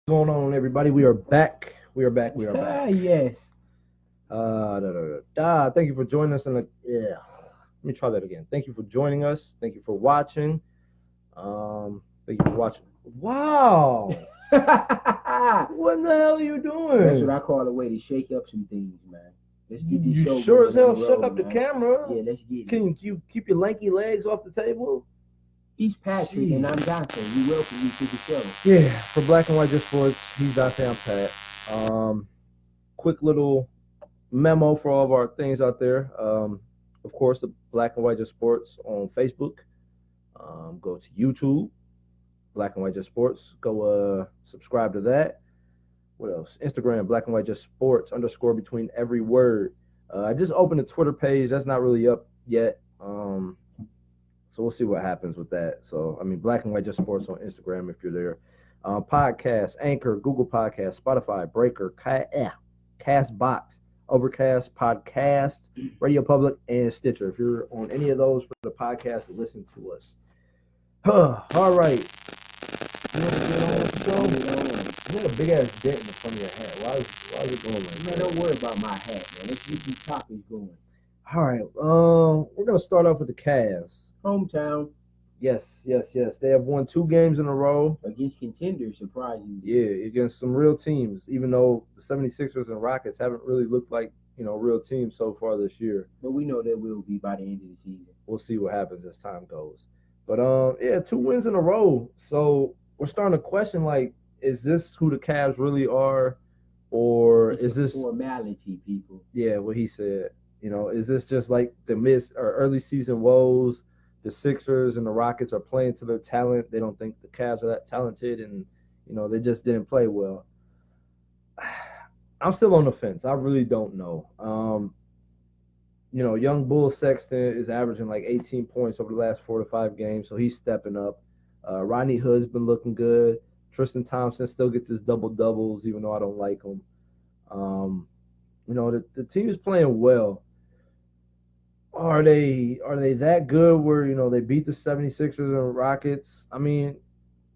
Going on, everybody? We are back. We are back. We are Ah, back. yes. Thank you for joining us. Let me try that again. Thank you for joining us. Thank you for watching. Thank you for watching. Wow. That's What the hell are you what doing? I call a way to shake up some things, man. Let's You, get this you show sure as going on hell the shook road, up the man. camera. Yeah, let's get it. Can you keep your lanky legs off the table? He's Patrick and I'm Dante. We welcome you to the show. Yeah, for Black and White Just Sports, he's Dante, I'm Pat. Quick little memo for all of our things out there. Of course, the Black and White Just Sports on Facebook. Go to YouTube, Black and White Just Sports. Go subscribe to that. What else? Instagram, Black and White Just Sports _ between every word. I just opened a Twitter page. That's not really up yet. So we'll see what happens with that. So Black and White Just Sports on Instagram if you're there. Podcast, Anchor, Google Podcast, Spotify, Breaker, Castbox, Overcast, Podcast, Radio Public, and Stitcher. If you're on any of those for the podcast, listen to us. All right. You want to get on with the show? You got a big ass dent in the front of your hat. Why is it going like Man, that? don't worry about my hat, man. Let's get these topics going. All right. We're gonna start off with the Cavs. Hometown Yes. They have won 2 games in a row. against contenders, surprisingly. Yeah, against some real teams, even though the 76ers and Rockets haven't really looked like, real teams so far this year. But we know that will be by the end of the season. We'll see what happens as time goes. But yeah, 2 wins in a row. So we're starting to question, like, is this who the Cavs really are, or It's is a this formality, people? yeah, what he said? Is this just like the miss or early season woes? The Sixers and the Rockets are playing to their talent. They don't think the Cavs are that talented, and they just didn't play well. I'm still on the fence. I really don't know. Young Bull Sexton is averaging like 18 points over the last 4 to 5 games, so he's stepping up. Rodney Hood's been looking good. Tristan Thompson still gets his double doubles, even though I don't like him. The team is playing well. Are they that good where they beat the 76ers and Rockets?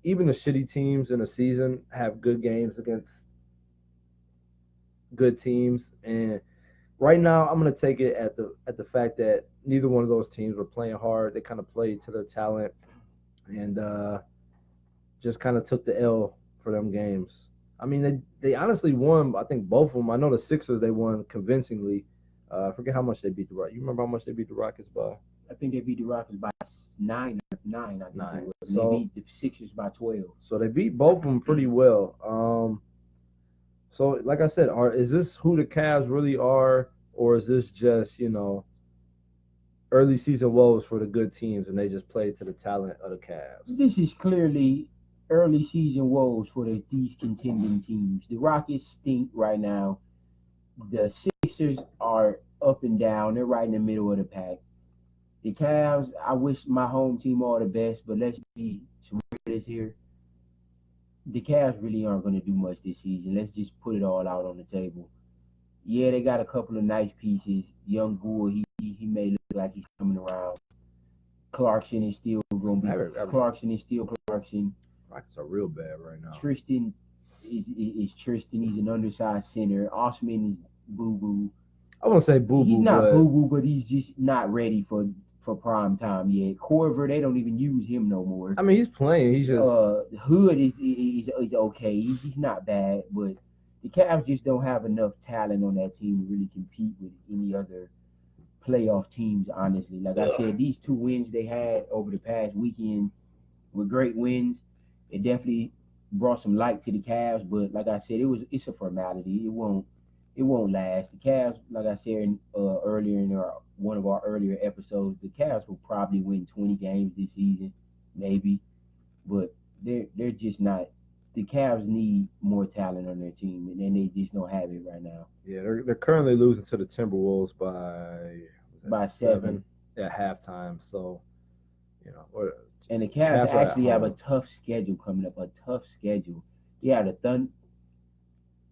Even the shitty teams in a season have good games against good teams, and right now I'm going to take it at the fact that neither one of those teams were playing hard. They kind of played to their talent and just kind of took the L for them games. They honestly won. I think both of them. I know the Sixers, they won convincingly. I forget how much they beat the Rockets. You remember how much they beat the Rockets by? I think they beat the Rockets by 9. I think 9. it was. So, they beat the Sixers by 12. So they beat both of them pretty well. So like I said, is this who the Cavs really are, or is this just early season woes for the good teams and they just play to the talent of the Cavs? This is clearly early season woes for these contending teams. The Rockets stink right now. The Sixers are up and down. They're right in the middle of the pack. The Cavs, I wish my home team all the best, but let's be some realists here. The Cavs really aren't going to do much this season. Let's just put it all out on the table. Yeah, they got a couple of nice pieces. Young Bull, he may look like he's coming around. Clarkson is still going to be Clarkson is still Clarkson. Rockets are real bad right now. Tristan is Tristan. He's an undersized center. Osman is Boo Boo. I won't say Boo Boo. He's not Boo Boo, but he's just not ready for prime time yet. Corver, they don't even use him no more. He's playing. He's just Hood is okay. He's not bad, but the Cavs just don't have enough talent on that team to really compete with any other playoff teams. Honestly, like I said, these 2 wins they had over the past weekend were great wins. It definitely brought some light to the Cavs, but like I said, it's a formality. It won't last. The Cavs, like I said earlier in one of our earlier episodes, the Cavs will probably win 20 games this season, maybe, but they're just not. The Cavs need more talent on their team, and they just don't have it right now. Yeah, they're currently losing to the Timberwolves by 7 at halftime. So, and the Cavs actually have a tough schedule coming up. A tough schedule. Yeah, the Thunder.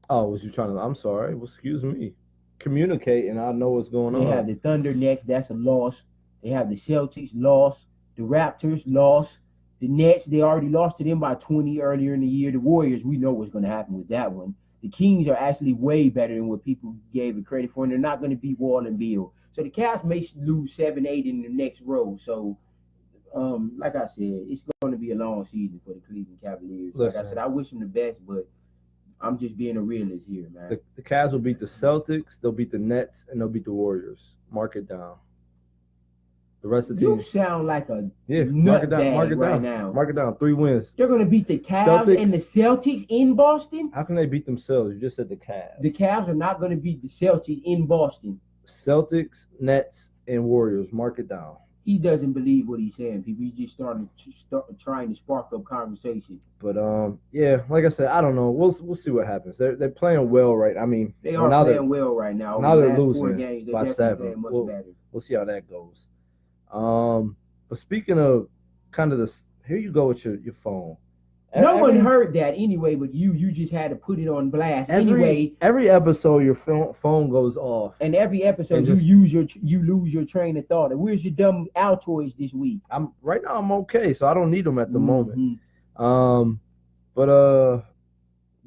Oh, was you trying to? I'm sorry. Well, excuse me. Communicate, and I know what's going on. They have the Thunder next. That's a loss. They have the Celtics loss. The Raptors loss. The Nets, they already lost to them by 20 earlier in the year. The Warriors, we know what's going to happen with that one. The Kings are actually way better than what people gave it credit for, and they're not going to beat Wall and Beal. So the Cavs may lose 7-8 in the next row. So, like I said, it's going to be a long season for the Cleveland Cavaliers. Like I Listen. said, I wish them the best, but I'm just being a realist here, man. The Cavs will beat the Celtics, they'll beat the Nets, and they'll beat the Warriors. Mark it down. The rest of the You teams, sound like a mark it down. nutbag Mark it right down. now. Mark it down. 3 wins. They're going to beat the Cavs Celtics. and the Celtics in Boston. How can they beat themselves? You just said the Cavs. The Cavs are not going to beat the Celtics in Boston. Celtics, Nets, and Warriors. Mark it down. He doesn't believe what he's saying. People, he just started trying to spark up conversation. But yeah, like I said, I don't know. We'll see what happens. They're playing well, right? I mean, They are playing well right now. Now Over they're the last 4 losing games, by they're 7. playing much better. We'll see how that goes. But speaking of kind of this, here you go with your phone. No one heard that anyway, but you just had to put it on blast anyway. Every episode, your phone goes off, and every episode you lose your train of thought. And where's your dumb Altoids this week? Right now I'm okay, so I don't need them at the moment.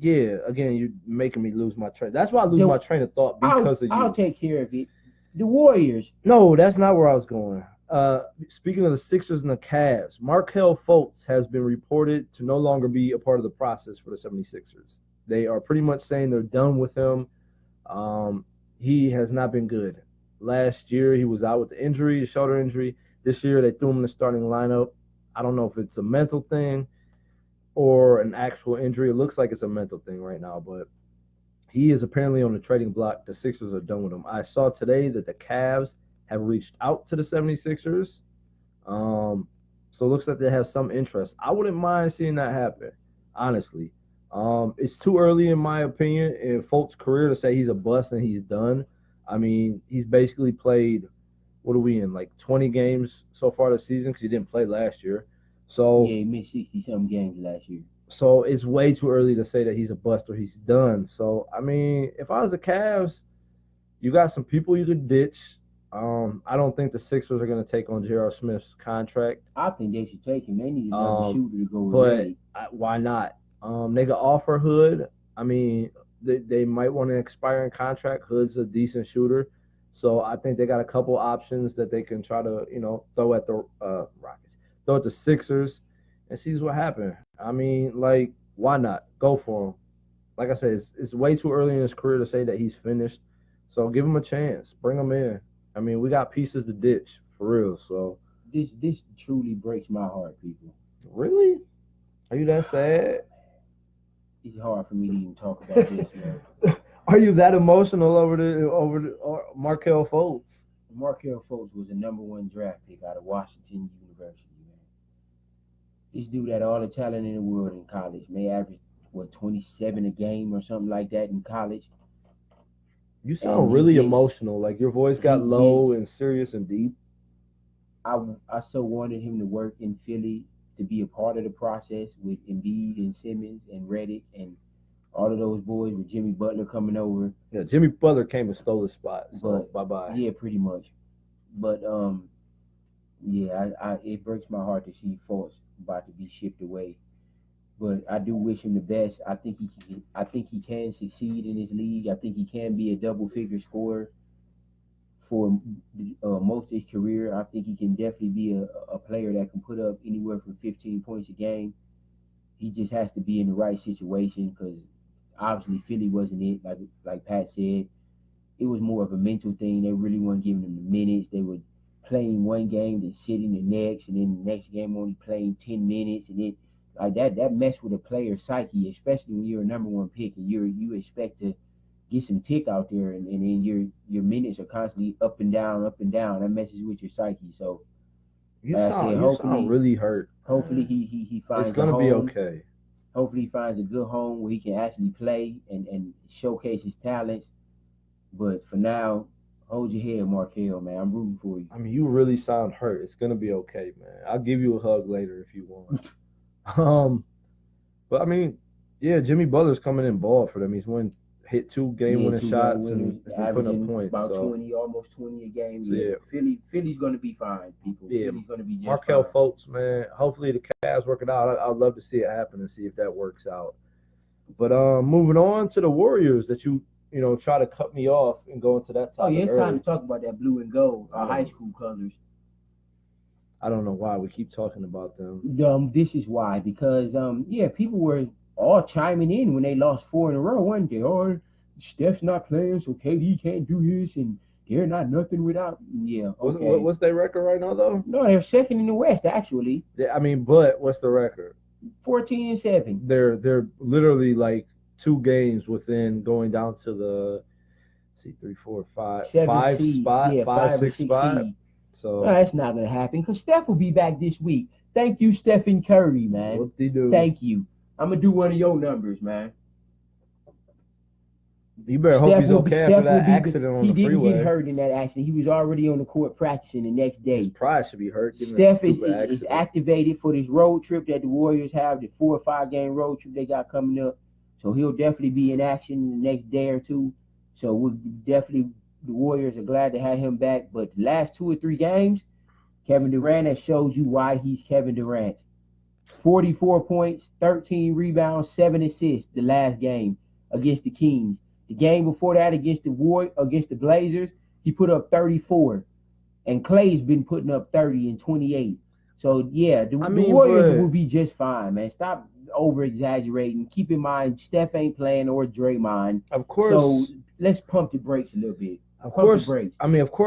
Yeah, again, you're making me lose my train. That's why I lose my train of thought because of you. I'll take care of it. The Warriors. No, that's not where I was going. Speaking of the Sixers and the Cavs, Markelle Fultz has been reported to no longer be a part of the process for the 76ers. They are pretty much saying they're done with him. He has not been good. Last year, he was out with the injury, a shoulder injury. This year, they threw him in the starting lineup. I don't know if it's a mental thing or an actual injury. It looks like it's a mental thing right now, but he is apparently on the trading block. The Sixers are done with him. I saw today that the Cavs have reached out to the 76ers. So it looks like they have some interest. I wouldn't mind seeing that happen, honestly. It's too early, in my opinion, in Fultz's career to say he's a bust and he's done. I mean, he's basically played, what are we in, like 20 games so far this season because he didn't play last year. So yeah, he missed 60-something games last year. So it's way too early to say that he's a bust or he's done. So, I mean, if I was the Cavs, you got some people you could ditch. I don't think the Sixers are going to take on J.R. Smith's contract. I think they should take him. They need another shooter to go with. But why not? They could offer Hood. I mean, they might want to expire in contract. Hood's a decent shooter. So I think they got a couple options that they can try to, throw at the Rockets. Throw at the Sixers and see what happens. I mean, like, why not? Go for him. Like I said, it's way too early in his career to say that he's finished. So give him a chance. Bring him in. I mean, we got pieces to ditch, for real. So this truly breaks my heart, people. Really? Are you that sad? It's hard for me to even talk about this, man. Are you that emotional over Markelle Fultz? Markelle Fultz was a #1 draft pick out of Washington University, man. This dude had all the talent in the world in college. May average 27 a game or something like that in college. You sound really emotional. Like your voice got low and serious and deep. I so wanted him to work in Philly, to be a part of the process with Embiid and Simmons and Redick and all of those boys, with Jimmy Butler coming over. Yeah, Jimmy Butler came and stole his spot. So bye-bye. Yeah, pretty much. But yeah, it breaks my heart to see Fultz about to be shipped away. But I do wish him the best. I think he can succeed in this league. I think he can be a double-figure scorer for most of his career. I think he can definitely be a player that can put up anywhere from 15 points a game. He just has to be in the right situation, because obviously Philly wasn't it. Like Pat said, it was more of a mental thing. They really weren't giving him the minutes. They would playing one game, then sitting the next, and then the next game only playing 10 minutes, and then like that mess with a player's psyche, especially when you're a #1 pick and you expect to get some tick out there, and then your minutes are constantly up and down. That messes with your psyche. So you sound really hurt. Hopefully he finds. It's gonna be okay. Hopefully he finds a good home where he can actually play and showcase his talents. But for now, hold your head, Markelle, man. I'm rooting for you. I mean, you really sound hurt. It's gonna be okay, man. I'll give you a hug later if you want. But I mean, yeah, Jimmy Butler's coming in ball for them. He's won hit 2 game-winning shots and putting averaging up points. about So 20, almost 20 a game. So, yeah. Philly's going to be fine, people. Yeah. Philly's going to be just Markelle fine. Fultz, man. Hopefully the Cavs work it out. I'd love to see it happen and see if that works out. But moving on to the Warriors that you try to cut me off and go into that topic. Oh yeah, it's early. time to talk about that blue and gold, our high school colors. I don't know why we keep talking about them. This is why, because people were all chiming in when they lost 4 in a row one day. Oh, Steph's not playing, so KD can't do this, and they're not nothing without. Yeah, okay. What's their record right now, though? No, they're second in the West, actually. But what's the record? 14-7. They're literally like 2 games within going down to the 3, 4, 5 seed. spot, yeah, 5, 6 spot. Seed. So no, that's not gonna happen because Steph will be back this week. Thank you, Stephen Curry, man. What they do? Thank you. I'm gonna do one of your numbers, man. You better hope he's okay after that accident on the freeway. He didn't get hurt in that accident. He was already on the court practicing the next day. His pride should be hurt. Steph is activated for this road trip that the Warriors have, the 4 or 5 game road trip they got coming up. So he'll definitely be in action the next day or two. So the Warriors are glad to have him back. But the last 2 or 3 games, Kevin Durant has showed you why he's Kevin Durant. 44 points, 13 rebounds, 7 assists the last game against the Kings. The game before that against the Blazers, he put up 34. And Clay's been putting up 30 and 28. So, yeah, the Warriors will be just fine, man. Stop over-exaggerating. Keep in mind, Steph ain't playing or Draymond. Of course. So, let's pump the brakes a little bit. Of course,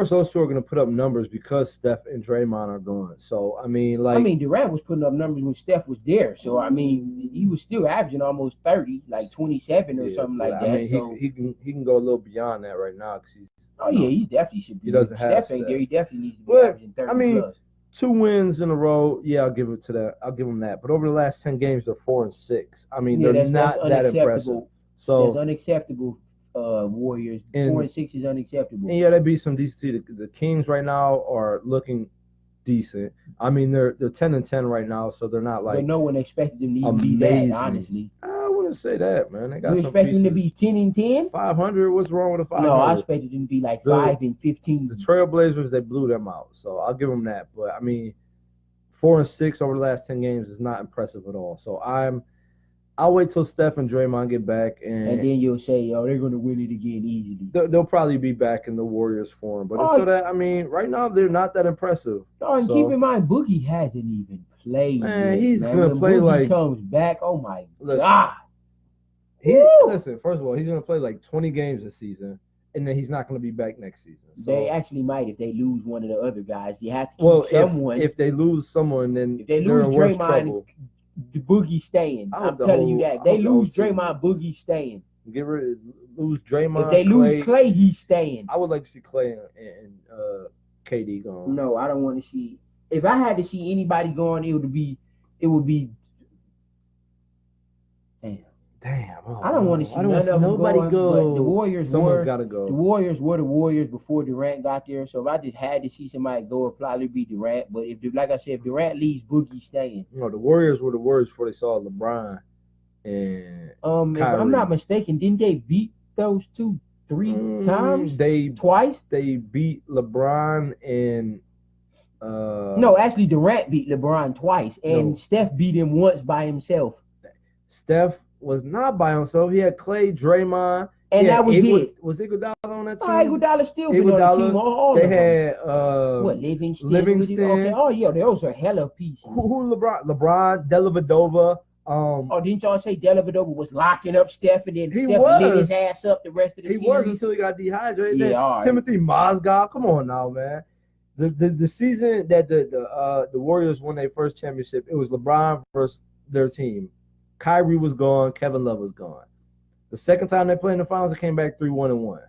those 2 are going to put up numbers because Steph and Draymond are gone. So, Durant was putting up numbers when Steph was there. So, he was still averaging almost 30, like 27 or something like that. So he can go a little beyond that right now because he's. He definitely should be. He doesn't have Steph ain't there. He definitely needs to be averaging 30 plus. 2 wins in a row. Yeah, I'll give it to that. I'll give him that. But over the last 10 games, they're 4-6. They're not that impressive. So that's unacceptable. Warriors 4-6 is unacceptable. And yeah, they beat some decent. The Kings right now are looking decent. They're 10-10 right now, so they're not like. But no one expected them to even be that. Honestly, I wouldn't say that, man. They got. You expect them to be 10-10? 500. What's wrong with a 500? No, I expected them to be like 5-15. The Trailblazers, they blew them out, so I'll give them that. But 4-6 over the last 10 games is not impressive at all. So I'll wait till Steph and Draymond get back, and then you'll say, they're going to win it again easily. They'll probably be back in the Warriors form. But until that, right now they're not that impressive. And keep in mind, Boogie hasn't even played. Man, he's going to play Boogie comes back, oh my God. Listen, first of all, he's going to play like 20 games this season, and then he's not going to be back next season. So, they actually might if they lose one of the other guys. You have to keep someone. If they lose someone, then if they lose Draymond, the Boogie staying. I'm telling you that. If they lose Draymond, Boogie staying. Lose Draymond. If they lose Clay, he's staying. I would like to see Clay and KD gone. No, I don't want to see. If I had to see anybody going, it would be. Damn. Oh, I don't want to see none of them nobody going. go. But the Warriors Someone's got to go. The Warriors were the Warriors before Durant got there. So if I just had to see somebody go, it'd probably be Durant. But if Durant leaves, Boogie's staying. No, the Warriors were the Warriors before they saw LeBron and Kyrie. If I'm not mistaken, didn't they beat those 2 3 times? Twice. They beat LeBron and. No, actually, Durant beat LeBron twice, and Steph beat him once by himself. Steph was not by himself. He had Clay, Draymond, and that was it. Was Iguodala on that team? Iguodala still been on the team. All they of had Livingston. Okay. Oh yeah, those are hella pieces. Who LeBron, Dellavedova. Didn't y'all say Dellavedova was locking up Steph, and then Steph lit his ass up the rest of the series? He was until he got dehydrated. Yeah, all right. Timothy Mozgov. Come on now, man. The season that the Warriors won their first championship, it was LeBron versus their team. Kyrie was gone. Kevin Love was gone. The second time they played in the finals, they came back 3-1-1.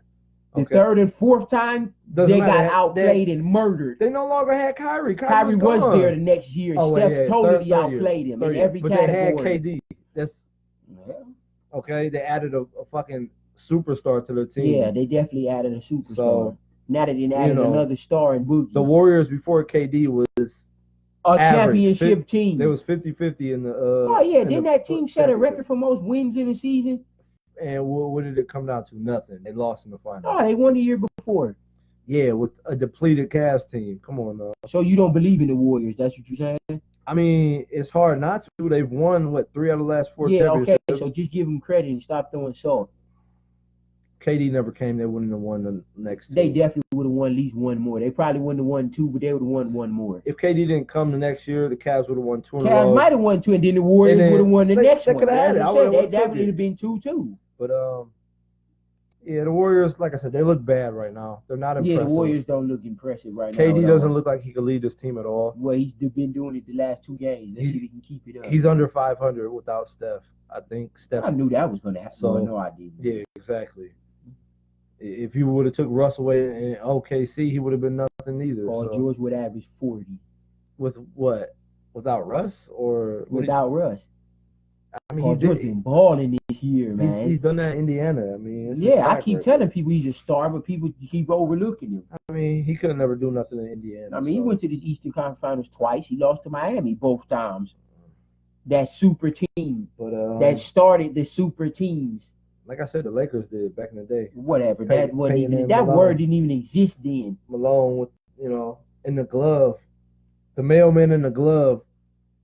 The third and fourth time, they got outplayed and murdered. They no longer had Kyrie. Kyrie was there the next year. Steph totally outplayed him in every category. But they had KD. Okay. They added a fucking superstar to their team. Yeah, they definitely added a superstar. So, now they didn't add another star in Boogie. The Warriors before KD was a championship team. There was 50-50 in the. Didn't that team set a record for most wins in a season? And what did it come down to? Nothing. They lost in the finals. Oh, they won the year before. Yeah, with a depleted Cavs team. Come on, now. So you don't believe in the Warriors? That's what you're saying? I mean, it's hard not to. They've won, 3 out of the last 4 Yeah, championships. okay. So just give them credit and stop throwing salt. KD never came. They wouldn't have won the next 2. They definitely would have won at least one more. They probably wouldn't have won 2, but they would have won one more. If KD didn't come the next year, the Cavs would have won 2 in a row. Cavs might have won 2, and then the Warriors would have won the next one. They could have had it. They definitely would have been 2 too. But yeah, the Warriors, like I said, they look bad right now. They're not impressive. Yeah, the Warriors don't look impressive right now. KD doesn't look like he could lead this team at all. Well, he's been doing it the last 2 games. Let's see if he can keep it up. He's under 500 without Steph. I think Steph. I knew that was going to happen. So, no, I didn't. Yeah, exactly. If you would have took Russ away in OKC, he would have been nothing either. Paul George would average 40. With what? Without Russ or without Russ? I mean, Paul George been balling this year, man. He's done that in Indiana. I mean, yeah, I keep telling people he's a star, but people keep overlooking him. I mean, he could never do nothing in Indiana. I mean, he went to the Eastern Conference Finals twice. He lost to Miami both times. That super team, but that started the super teams. Like I said, the Lakers did back in the day. Whatever. That wasn't even, that word didn't even exist then. Malone with in the glove, the mailman in the glove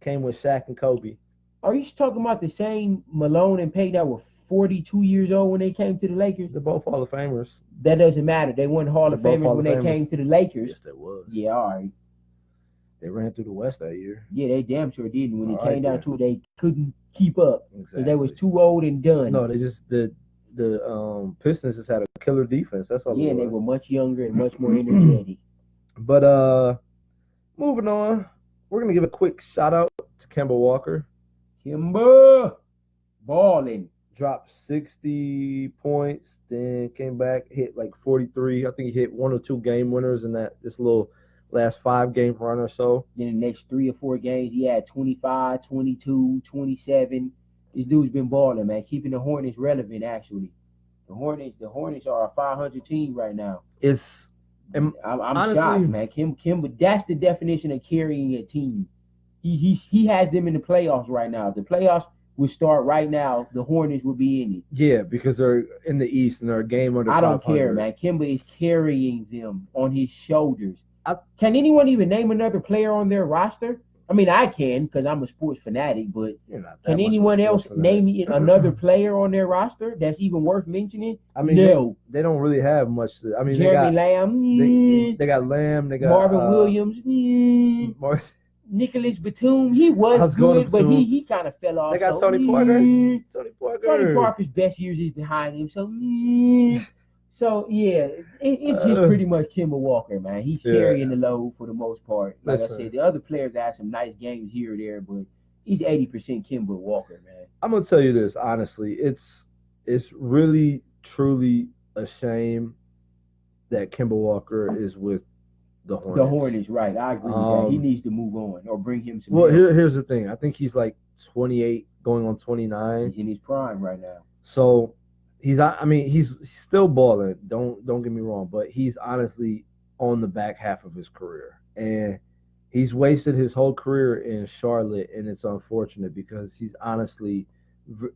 came with Shaq and Kobe. Are you talking about the same Malone and Payton that were 42 years old when they came to the Lakers? They're both Hall of Famers. That doesn't matter. They weren't Hall of Famers when they came to the Lakers. Yes, they was. Yeah, all right. They ran through the West that year. Yeah, they damn sure did. When it came down to it, they couldn't keep up. Exactly. They was too old and done. No, they just the Pistons just had a killer defense. That's all. Yeah, and they were much younger and much more energetic. But moving on, we're gonna give a quick shout out to Kemba Walker. Kemba balling. Dropped 60 points, then came back, hit like 43. I think he hit 1 or 2 game winners in this little last 5 game run or so. Then the next 3 or 4 games, he had 25, 22, 27. This dude's been balling, man. Keeping the Hornets relevant, actually. The Hornets are a 500 team right now. I'm honestly shocked, man. Kemba, that's the definition of carrying a team. He has them in the playoffs right now. If the playoffs would start right now, the Hornets would be in it. Yeah, because they're in the East and they're a game under 500. I don't care, man. Kemba is carrying them on his shoulders. Can anyone even name another player on their roster? I mean, I can because I'm a sports fanatic, but can anyone else name another player on their roster that's even worth mentioning? I mean, no. They don't really have much. I mean, Jeremy Lamb. They got Lamb. They got Marvin Williams. Nicholas Batum. He was good, but he kind of fell off. They got Tony Parker. Tony Parker's best years is behind him. So yeah, it's just pretty much Kemba Walker, man. He's carrying the load for the most part. Like I said, the other players had some nice games here or there, but he's 80% Kemba Walker, man. I'm gonna tell you this honestly, it's really truly a shame that Kemba Walker is with the Hornets. The Hornets, right? I agree with that. He needs to move on or bring him some. Well, here's the thing. I think he's like 28, going on 29. He's in his prime right now. So. He's still balling. Don't get me wrong, but he's honestly on the back half of his career, and he's wasted his whole career in Charlotte, and it's unfortunate because he's honestly,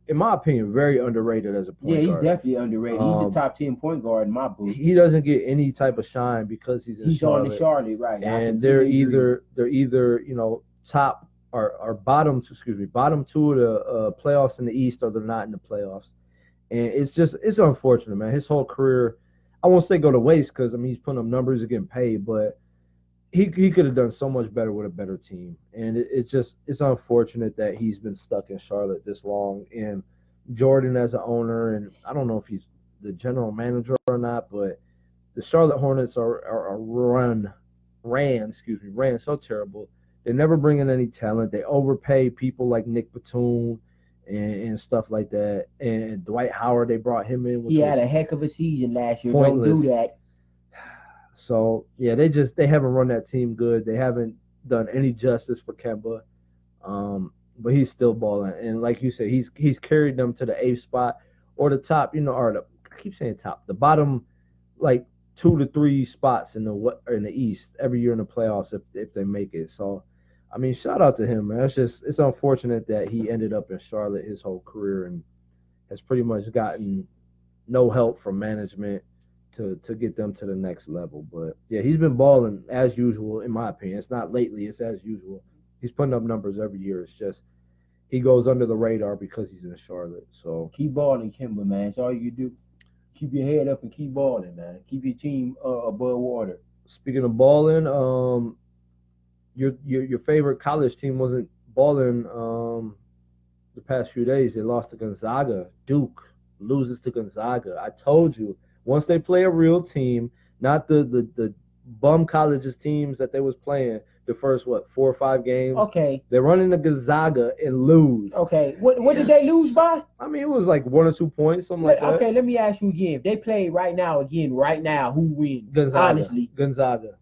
in my opinion, very underrated as a point guard. Yeah, he's definitely underrated. He's a top 10 point guard in my book. He doesn't get any type of shine because he's in Charlotte. He's on the Charlotte, right? And they're either top or bottom 2 of the playoffs in the East, or they're not in the playoffs. And it's unfortunate, man. His whole career, I won't say go to waste because, he's putting up numbers and getting paid, but he could have done so much better with a better team. And it's unfortunate that he's been stuck in Charlotte this long. And Jordan as an owner, and I don't know if he's the general manager or not, but the Charlotte Hornets ran so terrible. They never bring in any talent. They overpay people like Nick Batum and stuff like that. And Dwight Howard, they brought him in. He had a heck of a season last year. Pointless. Don't do that. So, yeah, they haven't run that team good. They haven't done any justice for Kemba. But he's still balling. And like you said, he's carried them to the 8th spot or the top, I keep saying top, the bottom, like 2 to 3 spots in the East every year in the playoffs if they make it. So, shout out to him, man. It's unfortunate that he ended up in Charlotte his whole career, and has pretty much gotten no help from management to get them to the next level. But yeah, he's been balling as usual, in my opinion. It's not lately, it's as usual. He's putting up numbers every year. It's just he goes under the radar because he's in Charlotte. So Keep balling, Kimber, man. That's all you do. Keep your head up and keep balling, man. Keep your team above water. speaking of balling, your favorite college team wasn't balling the past few days. They lost to Gonzaga. Duke loses to Gonzaga. I told you, once they play a real team, not the bum colleges teams that they was playing the first 4 or 5 games. Okay. They run into Gonzaga and lose. Okay. What did they lose by? I mean, it was like 1 or 2 points, something like that. Okay, let me ask you again. If they play right now, who wins? Gonzaga. Honestly. Gonzaga's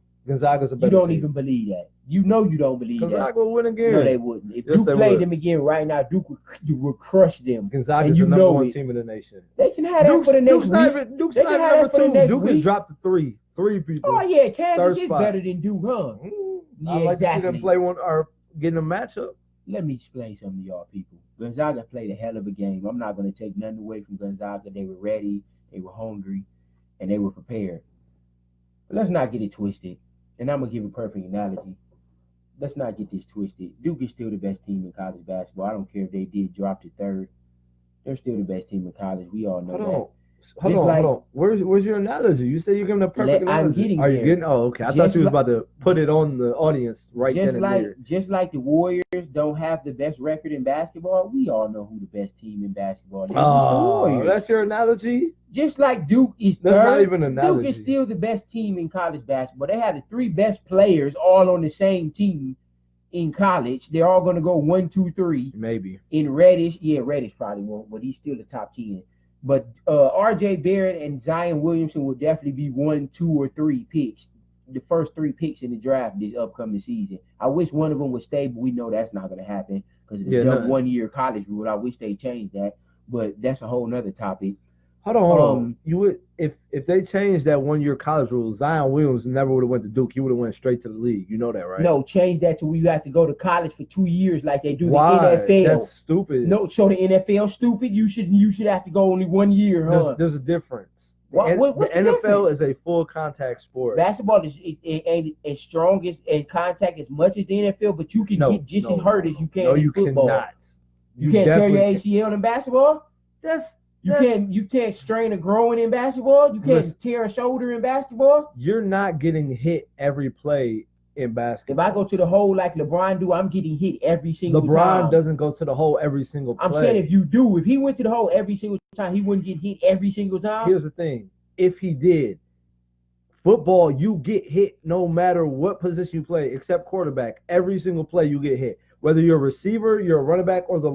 a You better don't team. even believe that. You know you don't believe Gonzaga that. will win again. No, they wouldn't. If Yes, Duke they played would. them again right now, Duke would crush them. Gonzaga's And the you number know 1 it. team in the nation. They can have that for the next week. Duke's They not can even have number that for the 2. next Duke has week. dropped to 3. 3 people. Oh yeah, Kansas Third is spot. better than Duke, huh? I like to see them play one or getting a matchup. Let me explain something to y'all people. Gonzaga played a hell of a game. I'm not going to take nothing away from Gonzaga. They were ready, they were hungry, and they were prepared. But let's not get it twisted. And I'm going to give a perfect analogy. Let's not get this twisted. Duke is still the best team in college basketball. I don't care if they did drop to 3rd. They're still the best team in college. We all know that. Hold on. Where's your analogy? You said you're giving a perfect analogy. I'm getting Are you there. getting? Oh, okay. I thought Just you was like- about to put it on the audience right then and there. Just like the Warriors don't have the best record in basketball, we all know who the best team in basketball is. It's the Oh, Warriors. that's your analogy? Just like Duke is That's third, not even an Duke analogy. is still the best team in college basketball. They had the 3 best players all on the same team in college. They're all going to go 1, 2, 3. Maybe. In Reddish, Reddish probably won't, but he's still the top 10. But R.J. Barrett and Zion Williamson will definitely be 1, 2, or 3 picks. The first 3 picks in the draft this upcoming season. I wish one of them would stay, but we know that's not going to happen because of the dumb 1-year college rule. I wish they changed that, but that's a whole nother topic. Hold on. You would if they changed that 1-year college rule, Zion Williams never would have went to Duke. He would have went straight to the league. You know that, right? No, change that to where you have to go to college for 2 years like they do Why? the NFL. That's stupid. No, so the NFL stupid. You should have to go only 1 year, huh? There's a difference. What's the the NFL difference? is a full contact sport. Basketball ain't as strong as in contact as much as the NFL, but you can get just as hurt as you can No, in you football. cannot. You can't tear your definitely ACL in basketball. You can't strain a groin in basketball. You can't Listen. tear a shoulder in basketball. You're not getting hit every play in If basketball. I go to the hole like LeBron do, I'm getting hit every single time. LeBron doesn't go to the hole every single play. I'm saying if you do, if he went to the hole every single time, he wouldn't get hit every single time. Here's the thing. If he did, football, you get hit no matter what position you play, except quarterback. Every single play you get hit. Whether you're a receiver, you're a running back, or the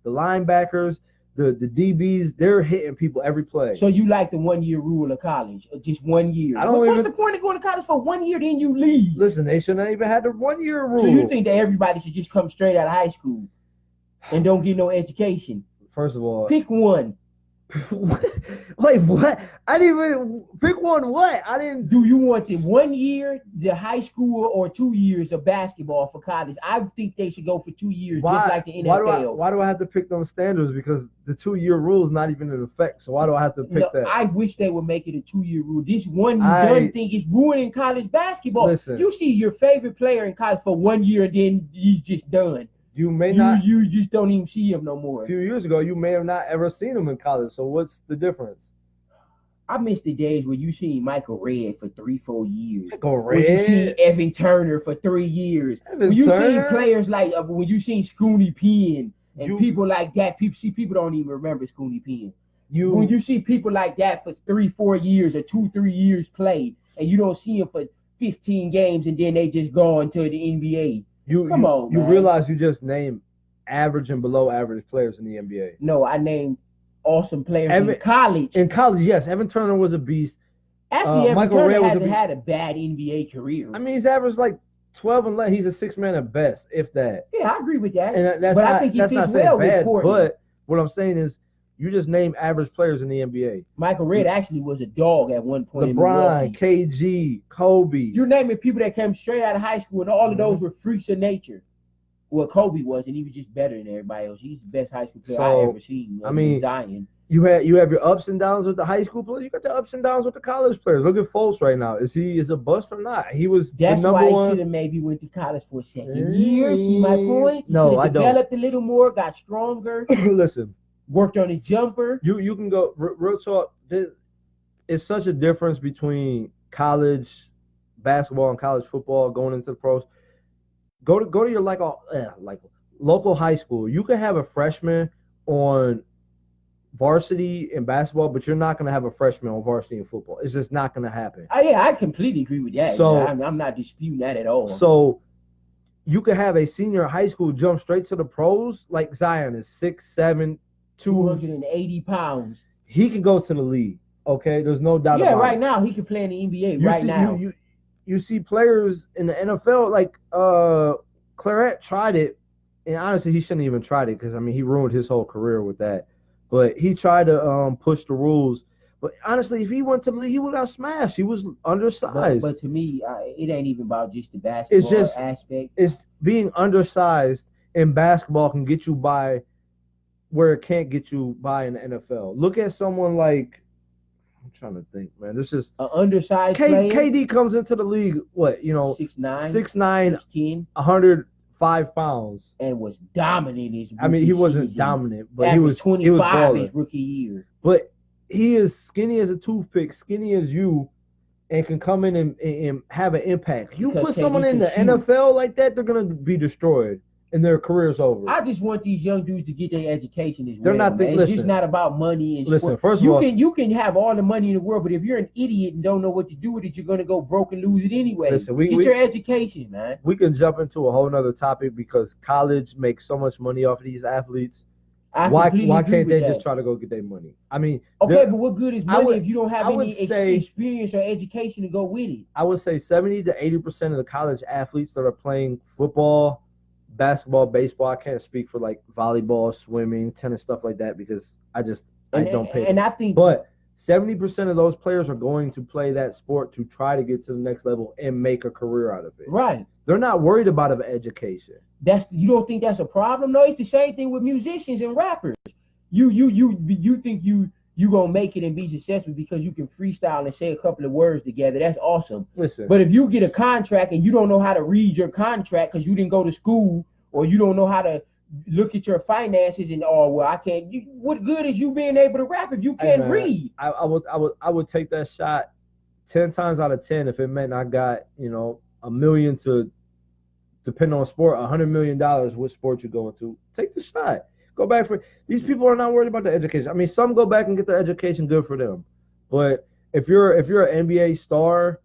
linebackers, the DBs, they're hitting people every play. So you like the 1 year rule of college, or just 1 year? I don't What's even- the point of going to college for 1 year, then you leave? Listen, they shouldn't have even had the 1-year rule. So you think that everybody should just come straight out of high school and don't get no education? First of all, Pick one. wait, what? I didn't even pick one. What? I didn't. Do you want the 1 year, the high school, or 2 years of basketball for college? I think they should go for 2 years, Why? just like the NFL. Why do I have to pick those standards? Because the 2-year rule is not even in effect. So why do I have to pick No, that? I wish they would make it a 2 year rule. This one and I- done thing is ruining college basketball. Listen. You see your favorite player in college for 1 year, then he's just done. You may not. You just don't even see him no A more. few years ago, you may have not ever seen him in college. So what's the difference? I miss the days where you seen Michael Redd for 3-4 years. Michael When you seen Redd. Evan Turner for 3 years. Evan When you seen Turner? players like when you seen Scooney Penn and You- people like that, people don't even remember Scooney Penn. You When you see people like that for 3-4 years or 2-3 years play, and you don't see them for 15 games, and then they just go into the NBA. Come on, you man. realize you just named average and below average players in the NBA. No, I named awesome players Evan- in college. In college, yes, Evan Turner was a beast. Actually, Evan Michael Turner Redd was a hasn't beast. had a bad NBA career. I mean, he's averaged like 12 and less. He's a 6-man at best, if that. Yeah, I agree with that. And that's but not, I think he that's fits not saying well with bad. Portland. But what I'm saying is, you just name average players in the NBA. Michael Redd actually was a dog at one point in LeBron, Milwaukee. KG, Kobe. You're naming people that came straight out of high school, and all of those were freaks of nature. Well, Kobe wasn't. He was just better than everybody else. He's the best high school player So, I ever seen. I mean, Zion. You have your ups and downs with the high school players. You got the ups and downs with the college players. Look at Fultz right now. Is he a bust or not? He was That's the number why one. he should have maybe went to college for a second year. See my point? He No, could've I don't. developed a little more, got stronger, Listen, worked on his jumper. you can go real talk. It's such a difference between college basketball and college football going into the pros. Go to your like local high school. You can have a freshman on varsity in basketball, but you're not going to have a freshman on varsity in football. It's just not going to happen. Yeah, I completely agree with that. So I'm not disputing that at all. So you could have a senior high school jump straight to the pros, like Zion is 6'7", 280 pounds. He can go to the league. Okay, there's no doubt about it. Yeah, right now he can play in the NBA now. You see players in the NFL like Claret tried it, and honestly, he shouldn't even tried it because I mean he ruined his whole career with that. But he tried to push the rules. But honestly, if he went to the league, he would have smashed. He was undersized. But to me, it ain't even about just the basketball aspect. It's being undersized in basketball can get you by where it can't get you by in the NFL. Look at someone like, I'm trying to think, man. This is an undersized player. KD comes into the league, 6'9", 6'10", 105 pounds, and was dominant. He wasn't dominant, but he was 25 his rookie year. But he is skinny as a toothpick, skinny as you, and can come in and have an impact. You put someone in the NFL like that, they're gonna be destroyed. And their career's over. I just want these young dudes to get their education as well. They're not. It's just not about money and listen. sport. First of all, you can have all the money in the world, but if you're an idiot and don't know what to do with it, you're gonna go broke and lose it anyway. Listen, get your education, man. We can jump into a whole nother topic because college makes so much money off of these athletes. Why can't they just try to go get their money? I mean, okay, but what good is money if you don't have any experience or education to go with it? I would say 70 to 80% of the college athletes that are playing football, basketball, baseball. I can't speak for like volleyball, swimming, tennis, stuff like that because I don't pay. And I think, but 70% of those players are going to play that sport to try to get to the next level and make a career out of it. Right. They're not worried about an education. You don't think that's a problem? No, it's the same thing with musicians and rappers. You think you gonna make it and be successful because you can freestyle and say a couple of words together. That's awesome. Listen, but if you get a contract and you don't know how to read your contract because you didn't go to school or you don't know how to look at your finances and I can't. What good is you being able to rap if you can't read? I would take that shot 10 times out of 10 if it meant I got $1 million to, depending on sport, $100 million. What sport you going to? Take the shot. Go back for these people are not worried about the education. I mean, some go back and get their education, good for them. But if you're an NBA star,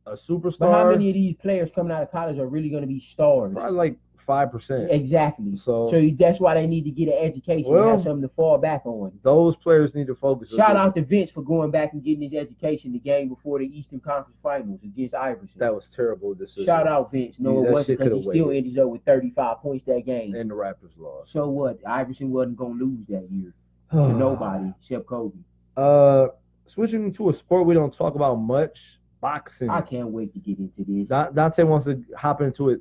a superstar, but how many of these players coming out of college are really going to be stars? Probably like 5%. Exactly. So that's why they need to get an education and have something to fall back on. Those players need to focus. Shout out to Vince for going back and getting his education the game before the Eastern Conference Finals against Iverson. That was terrible decision. Shout out Vince. No, it wasn't because he still ended up with 35 points that game. And the Raptors lost. So what? Iverson wasn't going to lose that year to nobody except Kobe. Switching to a sport we don't talk about much, boxing. I can't wait to get into this. Dante wants to hop into it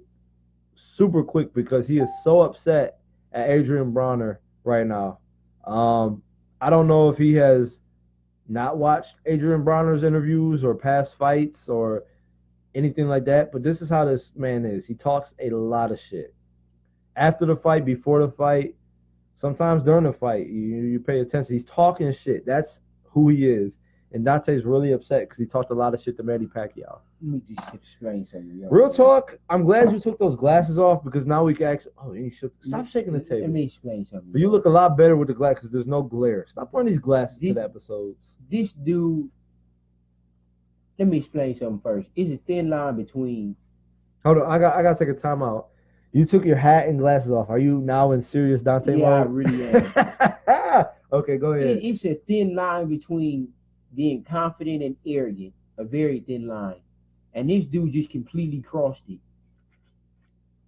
super quick because he is so upset at Adrian Bronner right now. I don't know if he has not watched Adrian Bronner's interviews or past fights or anything like that, but this is how this man is. He talks a lot of shit. After the fight, before the fight, sometimes during the fight, you pay attention. He's talking shit. That's who he is. And Dante's really upset because he talked a lot of shit to Manny Pacquiao. Let me just explain something. Real talk, I'm glad you took those glasses off because now we can actually... Oh, you should stop shaking the table. Let me explain something. But you look a lot better with the glasses because there's no glare. Stop wearing these glasses to the episodes. This dude... Let me explain something first. It's a thin line between... Hold on, I got to take a time out. You took your hat and glasses off. Are you now in serious Dante mode? Yeah, I really am. Okay, go ahead. It's a thin line between being confident and arrogant. A very thin line. And this dude just completely crossed it.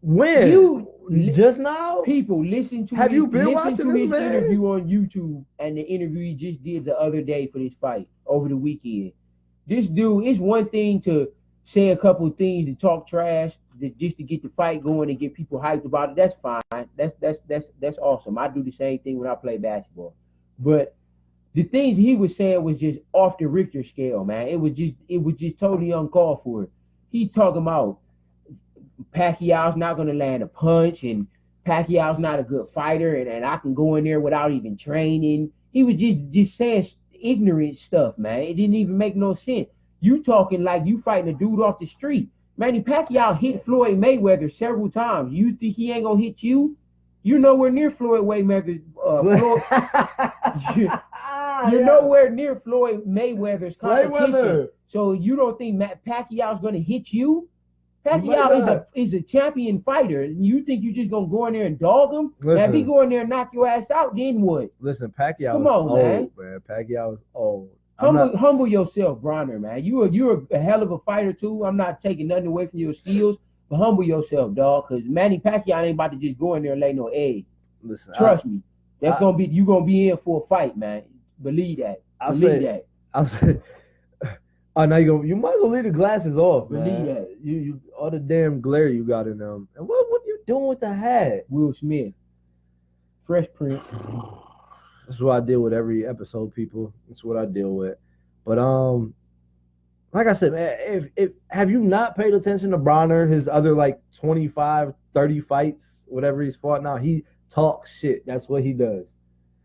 When? Just now? People, listen to Have his, you been listen watching to this his man? interview on YouTube and the interview he just did the other day for this fight over the weekend. This dude, it's one thing to say a couple things to talk trash, just to get the fight going and get people hyped about it. That's fine. That's awesome. I do the same thing when I play basketball. But the things he was saying was just off the Richter scale, man. It was just totally uncalled for. He's talking about Pacquiao's not gonna land a punch and Pacquiao's not a good fighter and I can go in there without even training. He was just saying ignorant stuff, man. It didn't even make no sense. You talking like you fighting a dude off the street. Manny Pacquiao hit Floyd Mayweather several times. You think he ain't gonna hit you? You're nowhere near Floyd Mayweather's. You're nowhere near Floyd Mayweather's competition. So you don't think Pacquiao's gonna hit you? Pacquiao is a champion fighter. You think you just gonna go in there and dog him? Listen, now, if he go in there and knock your ass out, then what? Listen, Pacquiao Come on, old, man. Pacquiao is old. Humble yourself, Bronner, man. You're a hell of a fighter too. I'm not taking nothing away from your skills, but humble yourself, dog. Because Manny Pacquiao ain't about to just go in there and lay no egg. Listen, trust me. That's you gonna be in for a fight, man. Believe that. I'll say. Oh, now you might as well leave the glasses off, man. Believe that. You all the damn glare you got in them. And what are you doing with the hat? Will Smith. Fresh Prince. That's what I deal with every episode, people. That's what I deal with. But like I said, man, if have you not paid attention to Bronner, his other like 25, 30 fights, whatever he's fought now, he talks shit. That's what he does.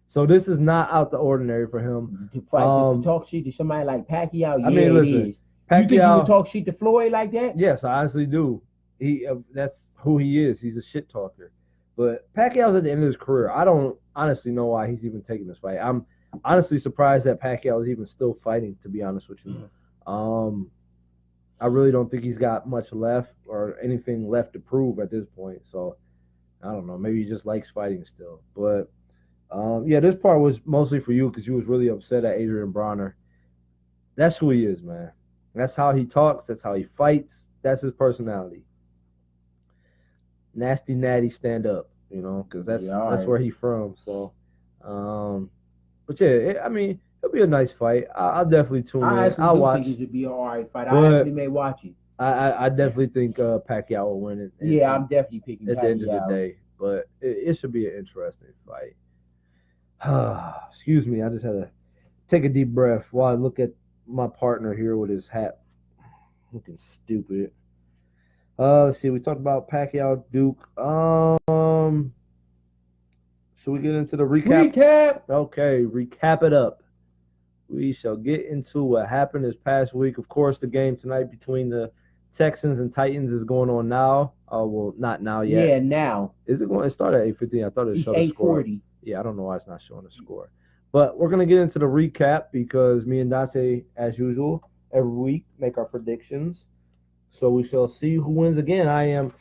So this is not out the ordinary for him. To talk shit to somebody like Pacquiao, yeah, I mean, listen, it is. Pacquiao, you think you would talk shit to Floyd like that? Yes, I honestly do. That's who he is. He's a shit talker. But Pacquiao's at the end of his career. I don't honestly know why he's even taking this fight. I'm honestly surprised that Pacquiao is even still fighting, to be honest with you. I really don't think he's got much left or anything left to prove at this point. So, I don't know. Maybe he just likes fighting still. But yeah, this part was mostly for you because you was really upset at Adrian Bronner. That's who he is, man. That's how he talks. That's how he fights. That's his personality. Nasty natty stand up, because that's where he's from. So, but yeah, I mean, it'll be a nice fight. I'll definitely tune in. I'll watch. Think it should be an all right fight. I actually may watch it. I definitely think Pacquiao will win it. Yeah, I'm definitely picking Pacquiao. At the end of the day, but it should be an interesting fight. Excuse me, I just had to take a deep breath while I look at my partner here with his hat looking stupid. Let's see, we talked about Pacquiao, Duke. Should we get into the recap? Okay, recap it up. We shall get into what happened this past week. Of course, the game tonight between the Texans and Titans is going on now. Well, not now yet. Yeah, now. Is it going to start at 8:15? I thought it showed a score. 8:40. Yeah, I don't know why it's not showing a score. But we're going to get into the recap because me and Dante, as usual, every week make our predictions. So we shall see who wins again.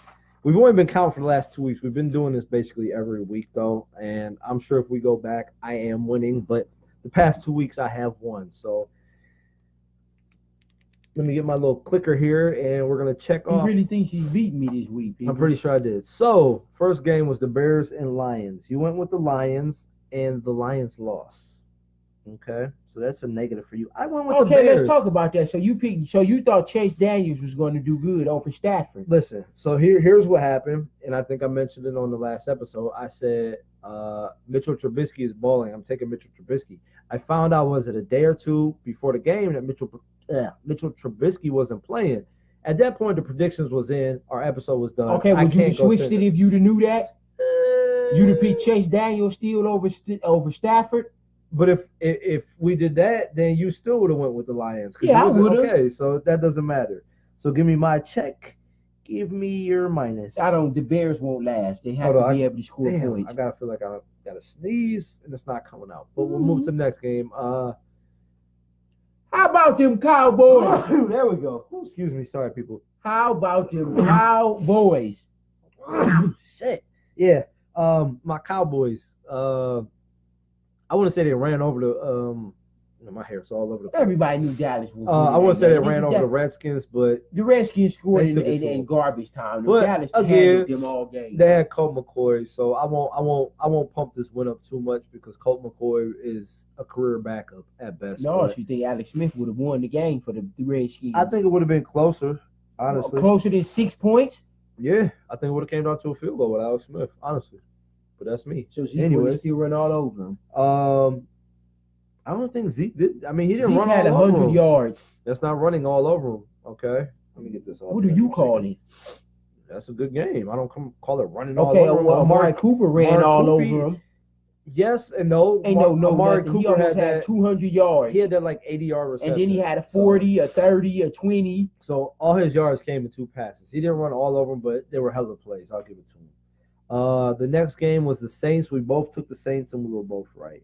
We've only been counting for the last 2 weeks. We've been doing this basically every week, though. And I'm sure if we go back, I am winning. But the past 2 weeks, I have won. So let me get my little clicker here, and we're going to check off. You really think she's beating me this week, people? I'm pretty sure I did. So, first game was the Bears and Lions. You went with the Lions, and the Lions lost. Okay? So, that's a negative for you. I went with the Bears. Okay, let's talk about that. So, you thought Chase Daniels was going to do good over Stafford. Listen, so here's what happened, and I think I mentioned it on the last episode. I said Mitchell Trubisky is balling. I'm taking Mitchell Trubisky. I found out, was it a day or two before the game, that Mitchell Trubisky wasn't playing. At that point, the predictions was in. Our episode was done. Okay, would you have switched it if you'd have knew that? You'd have picked Chase Daniels still over Stafford? But if we did that, then you still would have went with the Lions. Yeah, I would have. Okay, so that doesn't matter. So give me my check. Give me your minus. The Bears won't last. They have to be able to score points. I gotta feel like I gotta sneeze and it's not coming out. But we'll move to the next game. How about them Cowboys? There we go. Excuse me. Sorry, people. How about them Cowboys? Shit. Yeah. My Cowboys. I wouldn't say they ran over the my hair's all over the place. Everybody knew Dallas was. I wouldn't say they ran over the Redskins, but the Redskins scored in garbage time. But Dallas handled them all game. They had Colt McCoy, so I won't pump this win up too much because Colt McCoy is a career backup at best. No, you think Alex Smith would have won the game for the Redskins? I think it would have been closer, honestly. Closer than 6 points? Yeah, I think it would have came down to a field goal with Alex Smith, honestly. But that's me. So Zeke would Anyways, have still run all over him. I don't think Zeke did. I mean, he didn't Zeke run had all over 100 him. yards. That's not running all over him. Okay, let me get this off. What do you call it? That's a good game. I don't call it running Okay, all over him. Amari Cooper ran all over him. Yes and no. Ain't no Amari nothing. He Cooper almost had 200 yards. He had that like 80-yard reception. And then he had a 40, a 30, a 20. So all his yards came in 2 passes. He didn't run all over them, but they were hella plays. I'll give it to him. The next game was the Saints. We both took the Saints and we were both right.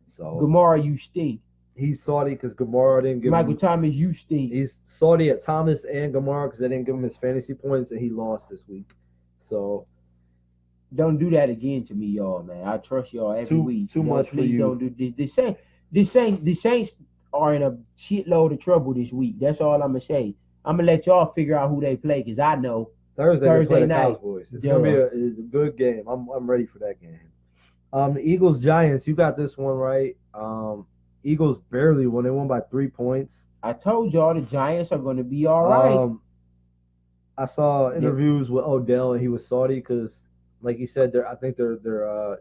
So Gamara, you stink. He's salty because Gamara didn't give Michael him. Thomas, you stink. He's salty at Thomas and Gamara because they didn't give him his fantasy points and he lost this week. So don't do that again to me, y'all, man. I trust y'all every week. Too much for you. Don't do this. The Saints are in a shitload of trouble this week. That's all I'm gonna say. I'm gonna let y'all figure out who they play because I know Thursday night. Cowboys. It's gonna be a good game. I'm ready for that game. The Eagles Giants. You got this one right. Eagles barely won. They won by 3 points. I told y'all the Giants are gonna be all right. I saw interviews with Odell and he was salty because, like he said, I think their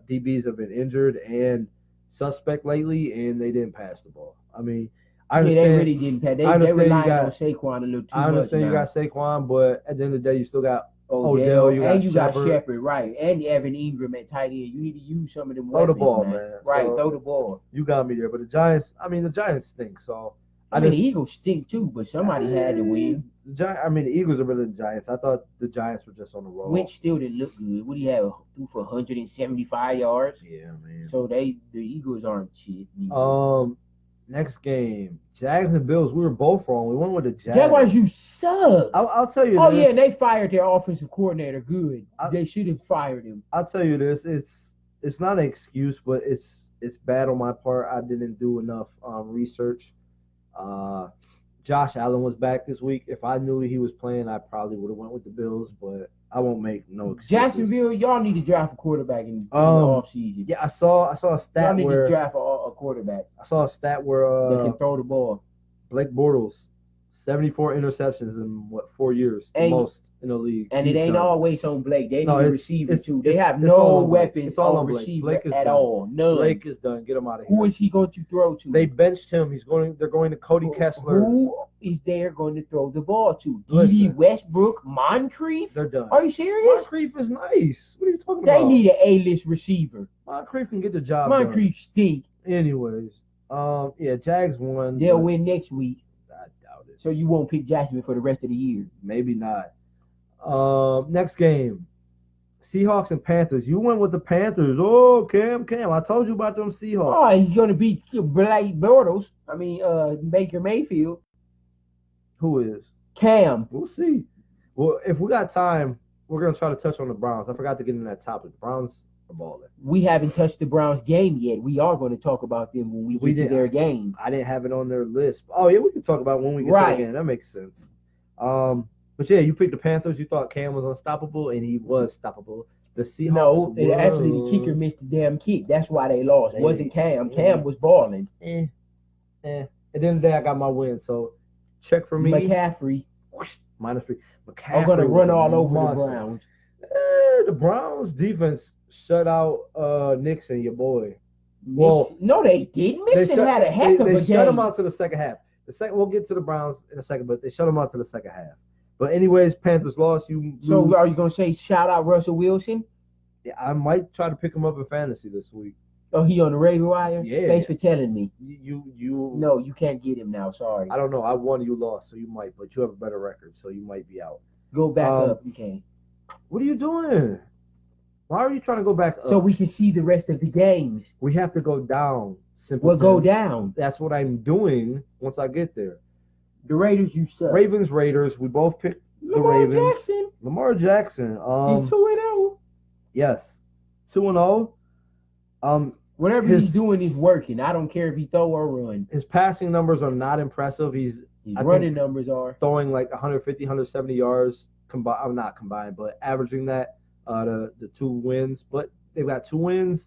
DBs have been injured and suspect lately, and they didn't pass the ball. I mean, I understand. They really didn't pass. They relied on Saquon a little too much. I understand you got Saquon, but at the end of the day, you still got Odell. You got Shepard, right? And Evan Ingram at tight end. You need to use some of them. Throw the ball, man. Right, throw the ball. You got me there, but the Giants stink. So the Eagles stink too, but somebody had to win. The Eagles are better than the Giants. I thought the Giants were just on the roll. Wentz still didn't look good. What do you have? Threw for 175 yards. Yeah, man. So the Eagles aren't shit. Next game, Jags and Bills. We were both wrong. We went with the Jags. Jaguars, you suck. I'll tell you. Oh yeah, they fired their offensive coordinator. Good. They should have fired him. I'll tell you this. It's not an excuse, but it's bad on my part. I didn't do enough research. Josh Allen was back this week. If I knew he was playing, I probably would have went with the Bills, but I won't make no excuses. Jacksonville, y'all need to draft a quarterback in the offseason. Yeah, I saw a stat y'all need where to draft a quarterback. I saw a stat where that can throw the ball. Blake Bortles, 74 interceptions in 4 years, the most in the league. And it ain't always on Blake. They need a receiver too. They have no weapons on receiver at all. None. Blake is done. Get him out of here. Who is he going to throw to? They benched him. They're going to Cody Kessler. Who is there going to throw the ball to? D.D. Westbrook, Moncrief? They're done. Are you serious? Moncrief is nice. What are you talking about? They need an A-list receiver. Moncrief can get the job Moncrief stink. Anyways, Jags won. They'll win next week. I doubt it. So you won't pick Jacksonville for the rest of the year? Maybe not. Next game, Seahawks and Panthers. You went with the Panthers. Oh, Cam. I told you about them Seahawks. Oh, he's gonna beat Blake Bortles. Baker Mayfield. Who is? Cam. We'll see. Well, if we got time, we're gonna try to touch on the Browns. I forgot to get in that topic. The Browns are balling. We haven't touched the Browns game yet. We are going to talk about them when we get to their game. I didn't have it on their list. Oh yeah, we can talk about it when we get to the game. That makes sense. But yeah, you picked the Panthers. You thought Cam was unstoppable, and he was stoppable. The Seahawks. No, actually the kicker missed the damn kick. That's why they lost. It wasn't Cam. Cam was balling. At the end of the day, I got my win. So check for me. McCaffrey. -3. McCaffrey. I'm gonna run all over the Browns. The Browns defense shut out Nixon, your boy. Well, no, they didn't. Mixon had a heck of a game. They shut him out to the second half. We'll get to the Browns in a second, but they shut him out to the second half. But anyways, Panthers lost. So are you gonna say shout out Russell Wilson? Yeah, I might try to pick him up in fantasy this week. Oh, he on the Raven wire? Yeah. Thanks for telling me. You. No, you can't get him now. Sorry. I don't know. I won, you lost, so you might, but you have a better record, so you might be out. Go back up. You can. What are you doing? Why are you trying to go back up? So we can see the rest of the games. We have to go down. We'll go down. That's what I'm doing once I get there. The Raiders, you suck. Ravens, Raiders. We both picked the Ravens. Lamar Jackson. He's 2-0. Yes, 2-0. Whatever he's doing is working. I don't care if he throw or run. His passing numbers are not impressive. His running numbers are throwing like 150, 170 yards combined. I'm not combined, but averaging that. The 2 wins, but they've got 2 wins,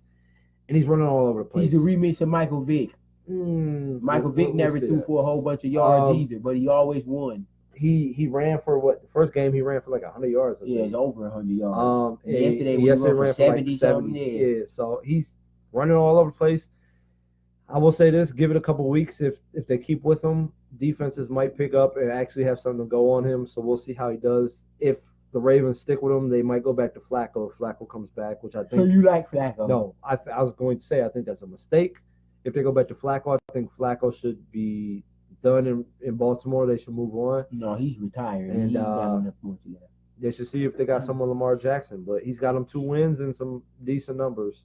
and he's running all over the place. He's a remix of Michael Vick. Michael Vick never threw for a whole bunch of yards either, but he always won. he ran for what? The first game he ran for like 100 yards. I Yeah, think. it's over 100 yards. And Yesterday he we ran for like 70 something. Yeah, so he's running all over the place. I will say this: give it a couple weeks. If they keep with him, defenses might pick up and actually have something to go on him. So we'll see how he does. If the Ravens stick with him, they might go back to Flacco if Flacco comes back, which I think. So you like Flacco? No, I was going to say I think that's a mistake. If they go back to Flacco, I think Flacco should be done in Baltimore. They should move on. No, he's retired. And He's got enough points left. They should see if they got someone Lamar Jackson, but he's got them 2 wins and some decent numbers.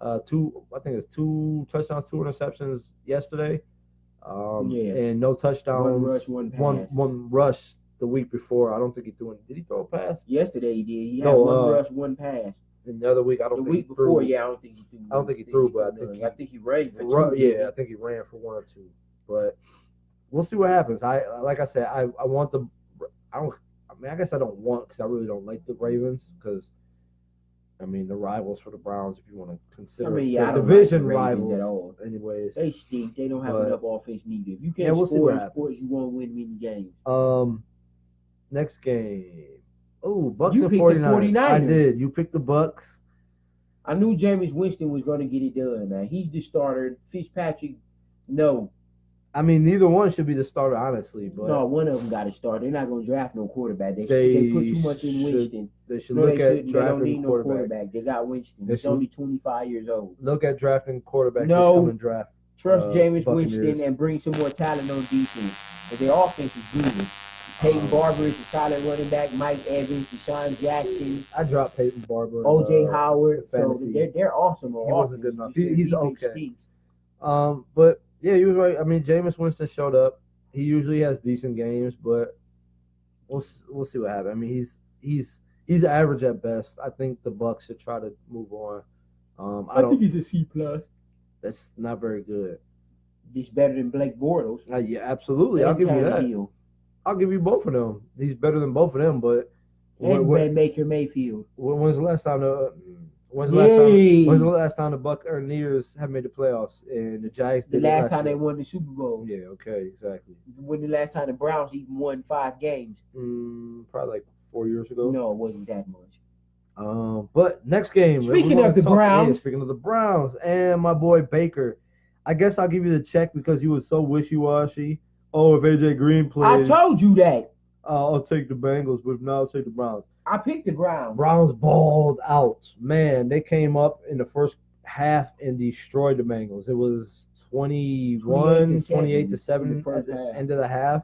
I think it's 2 touchdowns, 2 interceptions yesterday. And no touchdowns. 1 rush, 1 pass. One rush the week before. I don't think he threw it. Did he throw a pass? Yesterday he did. He had 1 rush, 1 pass. And the other week, I don't think he threw. The week before, yeah, I don't think he threw. I don't think he threw, but I think he ran for 2. Yeah, I think he ran for 1 or 2. But we'll see what happens. Like I said, I want the. I guess I don't want because I really don't like the Ravens because. I mean, the rivals for the Browns, if you want to consider the division like the rivals at all. Anyways. They stink. They don't have enough offense neither. If you can't score in sports, you won't win many games. Next game. Oh, Bucks you and picked 49ers. The 49ers. I did. You picked the Bucks. I knew Jameis Winston was going to get it done, man. He's the starter. Fitzpatrick, no. I mean, neither one should be the starter, honestly. But no, one of them got to start. They're not going to draft no quarterback. They put too much in Winston. They should look at drafting They don't need quarterback. No quarterback. They got Winston. He's only 25 years old. Look at drafting quarterback. No. Just draft. Trust Jameis Winston and bring some more talent on defense. But their offense is good. Peyton Barber is a solid running back. Mike Evans, Deshaun Jackson. I dropped Peyton Barber. O.J. Howard. So they're awesome. He wasn't good enough. He's okay. But yeah, he was right. I mean, Jameis Winston showed up. He usually has decent games, but we'll see what happens. I mean, he's average at best. I think the Bucks should try to move on. I think he's a C+. That's not very good. He's better than Blake Bortles. Yeah, absolutely. I'll give you that. I'll give you both of them. He's better than both of them, but and Baker Mayfield. When's the last time When's the last time the Buccaneers have made the playoffs and the Giants did? The last time they won the Super Bowl. Yeah, okay, exactly. When the last time the Browns even won 5 games? Probably like 4 years ago. No, it wasn't that much. But next game. Speaking of the Browns and my boy Baker, I guess I'll give you the check because you were so wishy-washy. Oh, if AJ Green plays, I told you that. I'll take the Bengals, but if not, I'll take the Browns. I picked the Browns. Browns balled out. Man, they came up in the first half and destroyed the Bengals. It was 28-7 at the end of the half.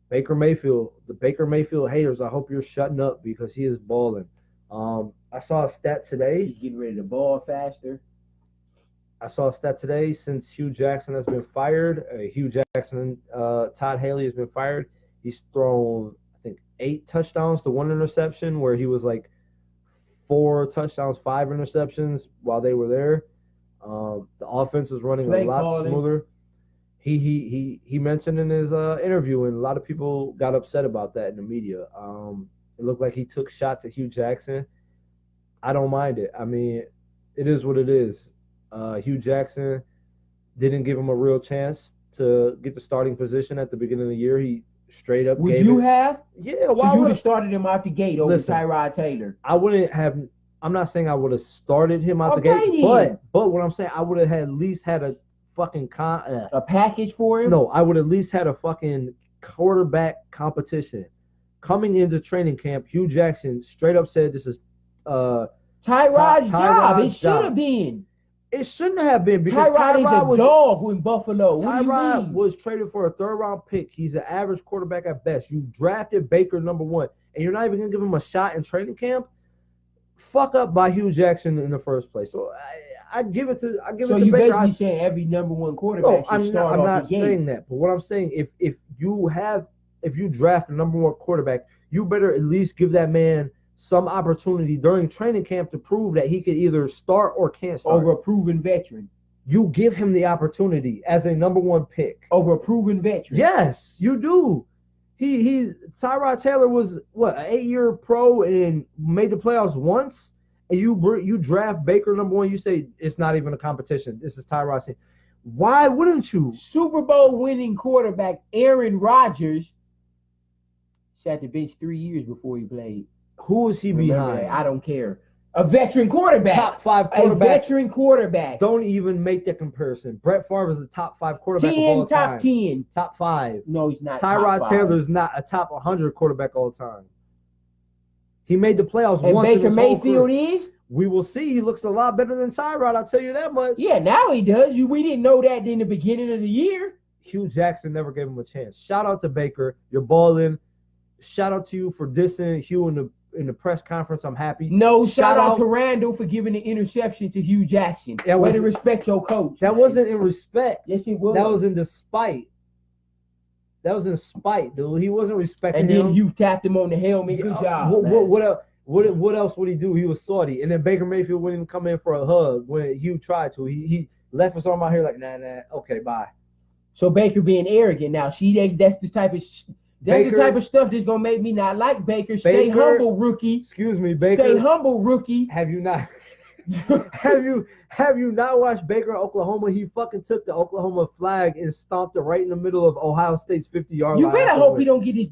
Baker Mayfield, the Baker Mayfield haters, I hope you're shutting up because he is balling. I saw a stat today. He's getting ready to ball faster. I saw a stat today since Hugh Jackson has been fired. Todd Haley has been fired. He's thrown, I think, 8 touchdowns to 1 interception, where he was like 4 touchdowns, 5 interceptions while they were there. The offense is running a lot smoother. He mentioned in his interview, and a lot of people got upset about that in the media. It looked like he took shots at Hugh Jackson. I don't mind it. I mean, it is what it is. Hugh Jackson didn't give him a real chance to get the starting position at the beginning of the year. He straight up Would you have? Yeah. So you would have started him out the gate over Tyrod Taylor. I wouldn't have. I'm not saying I would have started him out the gate, but what I'm saying, I would have at least had a fucking a package for him. No, I would at least had a fucking quarterback competition. Coming into training camp, Hugh Jackson straight up said this is Tyrod's job. It should have been. It shouldn't have been because Tyrod is a dog in Buffalo. Tyrod was traded for a 3rd-round pick. He's an average quarterback at best. You drafted Baker number 1, and you're not even gonna give him a shot in training camp. Fuck up by Hugh Jackson in the first place. So I give it to Baker. So you basically saying every number 1 quarterback should start I'm off not the game. saying that, but what I'm saying, if you draft a number 1 quarterback, you better at least give that man some opportunity during training camp to prove that he could either start or can't start. Over a proven veteran. You give him the opportunity as a number 1 pick. Over a proven veteran. Yes, you do. Tyrod Taylor was an 8-year pro and made the playoffs once, and you draft Baker number 1. You say it's not even a competition. This is Tyrod. Why wouldn't you? Super Bowl winning quarterback Aaron Rodgers sat the bench 3 years before he played. Who is he Remember behind? that? I don't care. A veteran quarterback. Top 5 A quarterback. veteran quarterback. Don't even make that comparison. Brett Favre is the top 5 quarterback of all top time. 10. Top 5. No, he's not. Tyrod top Taylor 5. is not a top 100 quarterback all the time. He made the playoffs And once Baker in his whole Mayfield career. is? We will see. He looks a lot better than Tyrod. I'll tell you that much. Yeah, now he does. We didn't know that in the beginning of the year. Hugh Jackson never gave him a chance. Shout out to Baker. You're balling. Shout out to you for dissing Hugh in the press conference. I'm happy. No, shout out to Randall for giving the interception to Hugh Jackson. Way to respect your coach. That wasn't in respect. Yes, it was. That was in despite. That was in spite, dude. He wasn't respecting And him. then Hugh tapped him on the helmet. Good job. What else would he do? He was salty. And then Baker Mayfield wouldn't even come in for a hug when Hugh tried to. He left his arm out here like, nah, okay, bye. So Baker being arrogant now. See, that's the type of Baker, the type of stuff that's gonna make me not like Baker. Stay humble, rookie. Excuse me, Baker. Stay humble, rookie. Have you not have you not watched Baker in Oklahoma? He fucking took the Oklahoma flag and stomped it right in the middle of Ohio State's 50-yard line. You better hope he don't get his.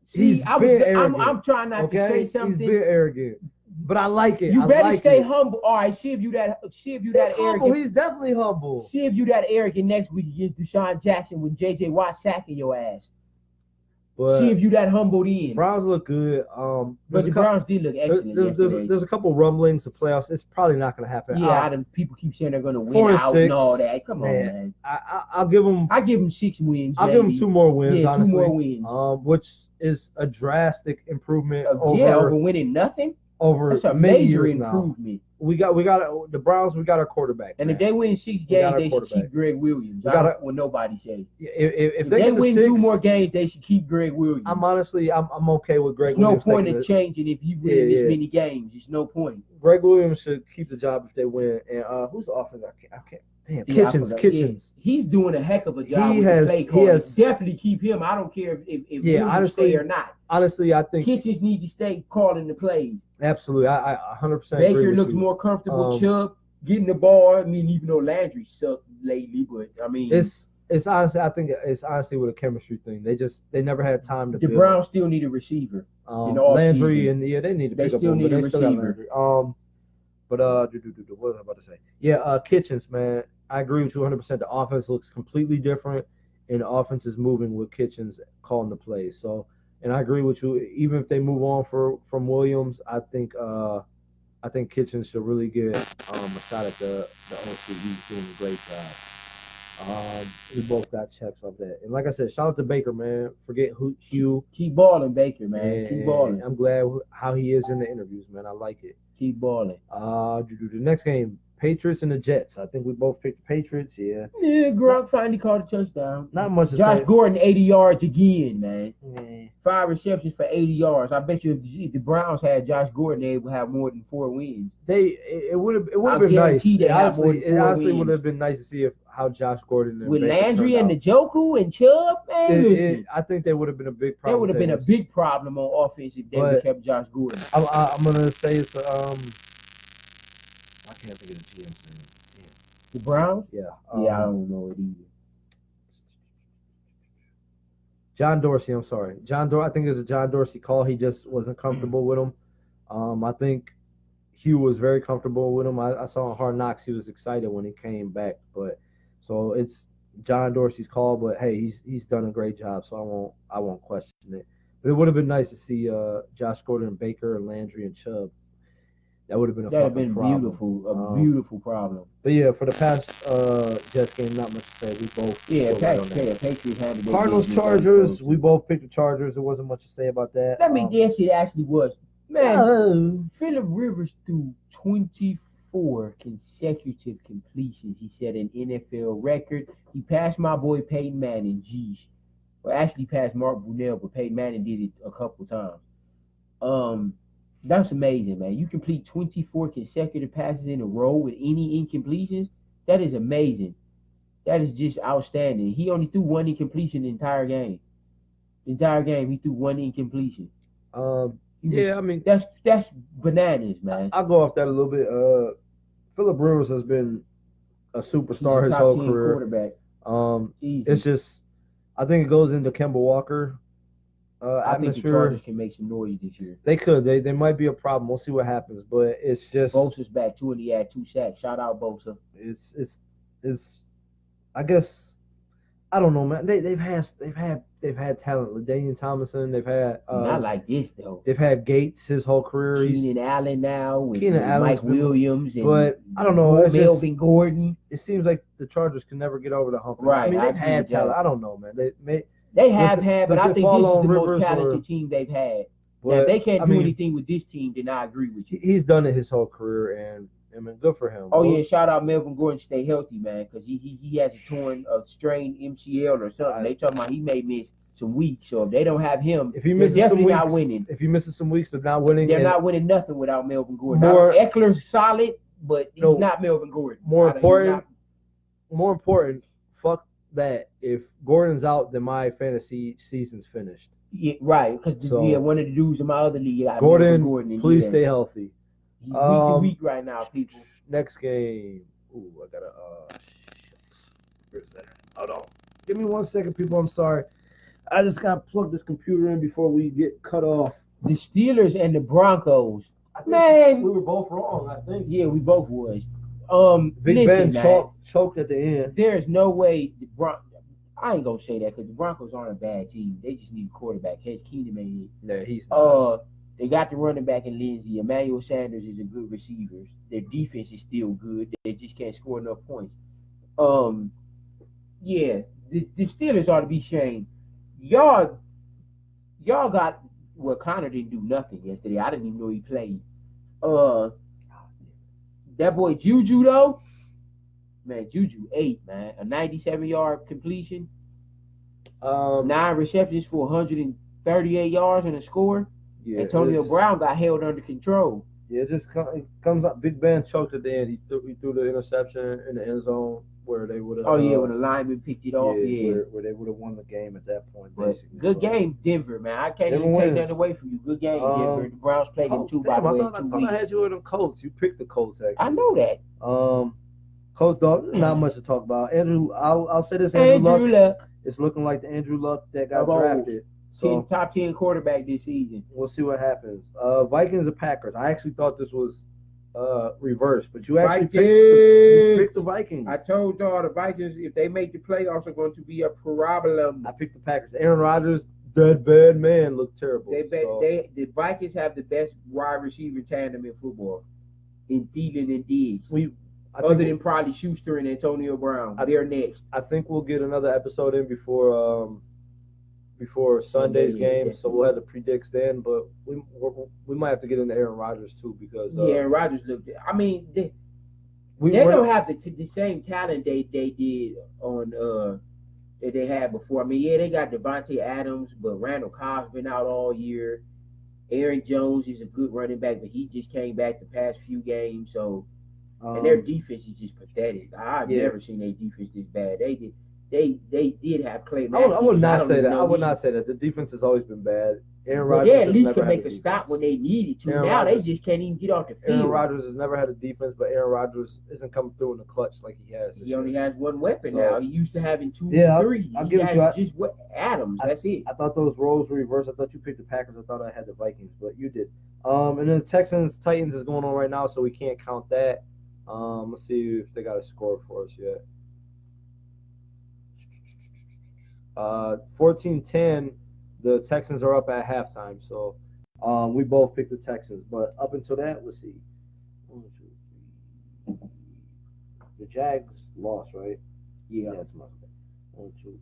See, I'm trying not to say something. He's been arrogant, but I like it. You better like stay it. humble. All right, see if you that He's arrogant. humble. He's definitely humble. See if you that arrogant next week against Deshaun Jackson when J.J. Watt sacking your ass. But see if you that humbled in. Browns look good. But the Browns did look excellent. There's a couple rumblings of playoffs. It's probably not going to happen. Yeah, people keep saying they're going to win out and all that. Come on, man. I'll give them. I give them 6 wins. I'll give them 2 more wins. Yeah, honestly. 2 more wins. Which is a drastic improvement over winning nothing. Over that's a many major years improvement. Now. We got the Browns. We got our quarterback. And if they win 6 games, they should keep Greg Williams. I don't know what nobody says. If they win 2 more games, they should keep Greg Williams. I'm okay with Greg There's Williams. No point in changing if you win this many games. There's no point. Greg Williams should keep the job if they win. And who's the offense? I can't. Damn, Kitchens. Yeah. He's doing a heck of a job with the play call. Definitely keep him. I don't care if Williams stay or not. Honestly, I think Kitchens need to stay calling the plays. Absolutely, I 100% Baker agree with looks you. more comfortable. Chubb getting the ball. I mean, even though Landry sucked lately, but I mean, it's honestly, I think it's honestly with a chemistry thing. They never had time to. The Browns still need a receiver. Landry and they need to pick up. They still need a receiver. But what was I about to say? Yeah, Kitchens, man. I agree with you 100%. The offense looks completely different, and the offense is moving with Kitchens calling the plays. So, and I agree with you. Even if they move on from Williams, I think Kitchens should really get a shot at the OC. He's doing a great job. We both got checks off that. And like I said, shout out to Baker, man. Forget Hugh. Keep balling, Baker, man. Keep balling. I'm glad how he is in the interviews, man. I like it. Keep balling. The next game, Patriots and the Jets. I think we both picked the Patriots. Yeah. Yeah, Gronk finally caught a touchdown. Not much to Josh say. Gordon, 80 yards again, man. Yeah. 5 receptions for 80 yards. I bet you if the Browns had Josh Gordon, they would have more than 4 wins. It would have been nice. It honestly would have been nice to see how Josh Gordon and with Baker Landry and out. Njoku and Chubb, man. I think they would have been a big problem. That would have been a big problem on offense if they would have kept Josh Gordon. I'm gonna say it's I can't think of the GM's name. The Browns? Yeah. I don't know it either. John Dorsey, I'm sorry. I think it was a John Dorsey call. He just wasn't comfortable with him. I think Hugh was very comfortable with him. I saw on Hard Knocks he was excited when he came back. But so it's John Dorsey's call, but hey, he's done a great job, so I won't question it. But it would have been nice to see Josh Gordon and Baker and Landry and Chubb. That would have been a beautiful problem. But yeah, for the past Jets game, not much to say. We both Patriots had the Cardinals, Chargers. We both picked the Chargers. There wasn't much to say about that. Let me guess, it actually was. Man, Phillip Rivers threw 24 consecutive completions. He set an NFL record. He passed my boy Peyton Manning. Geez, well, actually passed Mark Brunell, but Peyton Manning did it a couple times. That's amazing, man. You complete 24 consecutive passes in a row with any incompletions. That is amazing. That is just outstanding. He only threw 1 incompletion the entire game. The entire game, he threw 1 incompletion. Yeah, I mean that's bananas, man. I'll go off that a little bit. Phillip Rivers has been a He's a superstar his top whole 10 career. quarterback. Easy. It's just, I think it goes into Kemba Walker I think the atmosphere. Chargers can make some noise this year. They could. They might be a problem. We'll see what happens. But it's just Bosa's back too, and he had 2 sacks. Shout out Bosa. it's I guess I don't know, man. They've had talent. LaDainian Tomlinson. They've had Not like this though. they've had Gates his whole career. Keenan Allen now with Keenan Allen's Mike Williams and but I don't know. It's just- Melvin Gordon. It seems like the Chargers can never get over the hump. Right, I mean, I they've agree had with that. talent. I don't know, man. They have Does it- had, but does I it think fall this is on the most Rivers talented or- team they've had. Now, but, if they can't I do mean, anything with this team, then I agree with you. he's done it his whole career, and I mean, good for him. Oh yeah, shout out Melvin Gordon, stay healthy, man, because he has a strained MCL or something. They talking about he may miss some weeks, so if they don't have him, If he they're misses some definitely weeks, not winning. if he misses some weeks of not winning, They're and not winning nothing without Melvin Gordon. More- Eckler's solid, but he's No, not Melvin Gordon. more He's important, not- fuck that. If Gordon's out, then my fantasy season's finished. Yeah, right, because So- one of the dudes in my other league, got Gordon, Melvin Gordon, and please he stay ain't. healthy. He's week to week right now, people. Next game. Ooh, I gotta. Where's that? Hold on. Give me 1 second, people. I'm sorry. I just gotta plug this computer in before we get cut off. The Steelers and the Broncos. I think Man. we were both wrong. I think. Yeah, we both was. Big Listen, Ben man, choked at the end. there's no way I ain't gonna say that because the Broncos aren't a bad team. They just need a quarterback. Case Keenum ain't it. Yeah, he's. Not. They got the running back in Lindsey. Emmanuel Sanders is a good receiver. Their defense is still good. They just can't score enough points. Yeah, the Steelers ought to be shamed. Y'all got Connor didn't do nothing yesterday. I didn't even know he played. That boy Juju though, man, Juju 8, man, a 97-yard completion, 9 receptions for 138 yards and a score. Yeah, Antonio Brown got held under control. Yeah, it just it comes up. Big Ben choked at the end. He threw the interception in the end zone where they would have. Oh yeah, when the lineman picked it off. Yeah, where they would have won the game at that point. But Basically, good game, Denver, man. I can't Denver even take wins. nothing away from you. Good game, Denver. The Browns played them too, by the way, in 2 I thought weeks. I had you with them Colts. You picked the Colts, actually. I know that. Colts, dog. There's not much to talk about. Andrew, I'll say this. Andrew Luck. It's looking like the Andrew Luck that got About drafted. So top 10 quarterback this season. we'll see what happens. Vikings and Packers. I actually thought this was reversed, but you actually picked the Vikings. I told y'all the Vikings, if they make the playoffs, are going to be a problem. I picked the Packers. Aaron Rodgers, that bad man, looked terrible. The Vikings have the best wide receiver tandem in football, in Thielen and Diggs. Other than probably Schuster and Antonio Brown, they're next. I think we'll get another episode in before Sunday's game, so we'll have the predicts then. But we might have to get into Aaron Rodgers too because Aaron Rodgers looked. I mean, they we're don't have the same talent they did on that they had before. I mean, yeah, they got Devontae Adams, but Randall Cobb's been out all year. Aaron Jones is a good running back, but he just came back the past few games. So, and their defense is just pathetic. I've never seen their defense this bad. They did have Clay Matthews. I would not say that. I would not say that. The defense has always been bad. Aaron Rodgers they at least has can never make had a a stop defense. when they needed to. Aaron Now Rodgers- they just can't even get off the field. Aaron Rodgers has never had a defense, but Aaron Rodgers isn't coming through in the clutch like he has. He only has one weapon So- now. He used to having 2, Yeah, 3. I'll He give it has to you. just Adams. That's it. I thought those roles were reversed. I thought you picked the Packers. I thought I had the Vikings, but you did. And then Texans Titans is going on right now, so we can't count that. Let's see if they got a score for us yet. 14-10, the Texans are up at halftime, so we both picked the Texans. But up until that, let's see. 1, 2, 3. The Jags lost, right? Yeah. That's my bad. 1, 2.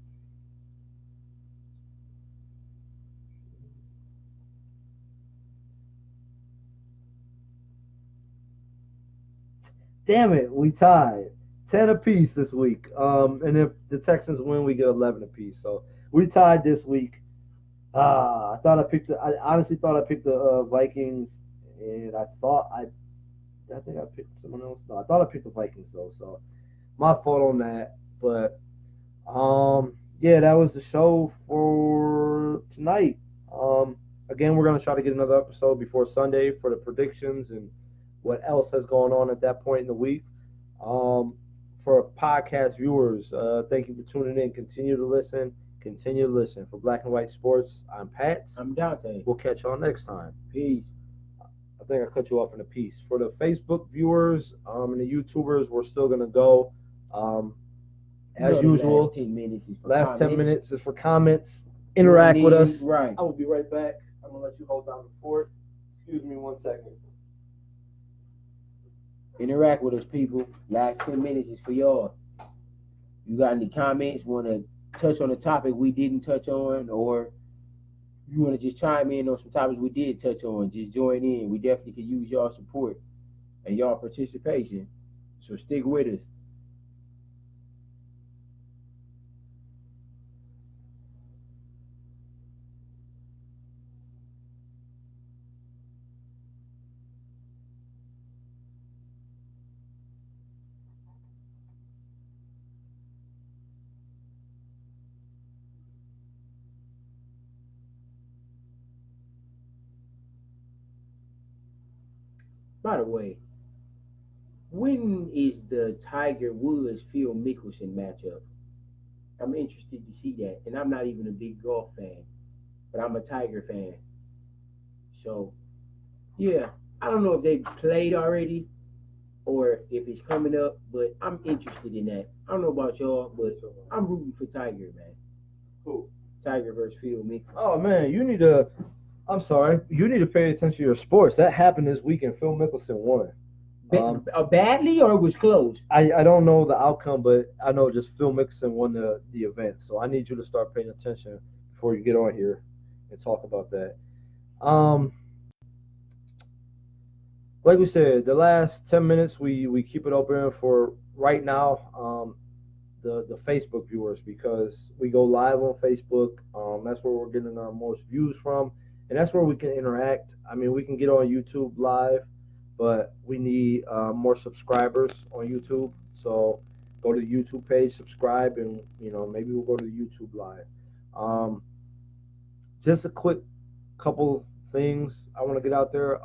Damn it, we tied 10 apiece this week. And if the Texans win, we get 11 apiece. So we tied this week. I honestly thought I picked the Vikings, and I think I picked someone else. No, I thought I picked the Vikings though. So my fault on that. But yeah, that was the show for tonight. Again, we're gonna try to get another episode before Sunday for the predictions and what else has gone on at that point in the week. for podcast viewers, thank you for tuning in. Continue to listen. Continue to listen. For Black and White Sports, I'm Pat. I'm Dante. We'll catch y'all next time. Peace. I think I cut you off in a piece. For the Facebook viewers and the YouTubers, we're still gonna go. As usual, last 10 minutes is for last comments. 10 minutes is for comments. Interact with us. Right. I will be right back. I'm gonna let you hold down the fort. Excuse me 1 second. Interact with us, people. Last 10 minutes is for y'all. You got any comments? Want to touch on a topic we didn't touch on, or you want to just chime in on some topics we did touch on? Just join in. We definitely could use y'all support and y'all participation. So stick with us. By the way, when is the Tiger Woods Phil Mickelson matchup? I'm interested to see that. And I'm not even a big golf fan, but I'm a Tiger fan. So, yeah, I don't know if they played already or if it's coming up, but I'm interested in that. I don't know about y'all, but I'm rooting for Tiger, man. Cool. Tiger versus Phil Mickelson. Oh man, you need to pay attention to your sports. That happened this weekend. Phil Mickelson won. Badly, or it was close? I don't know the outcome, but I know just Phil Mickelson won the event. So I need you to start paying attention before you get on here and talk about that. Like we said, the last 10 minutes we keep it open for right now. The Facebook viewers, because we go live on Facebook. That's where we're getting our most views from, and that's where we can interact. I mean, we can get on YouTube live, but we need more subscribers on YouTube. So go to the YouTube page, subscribe, and maybe we'll go to the YouTube live. Just a quick couple things I want to get out there.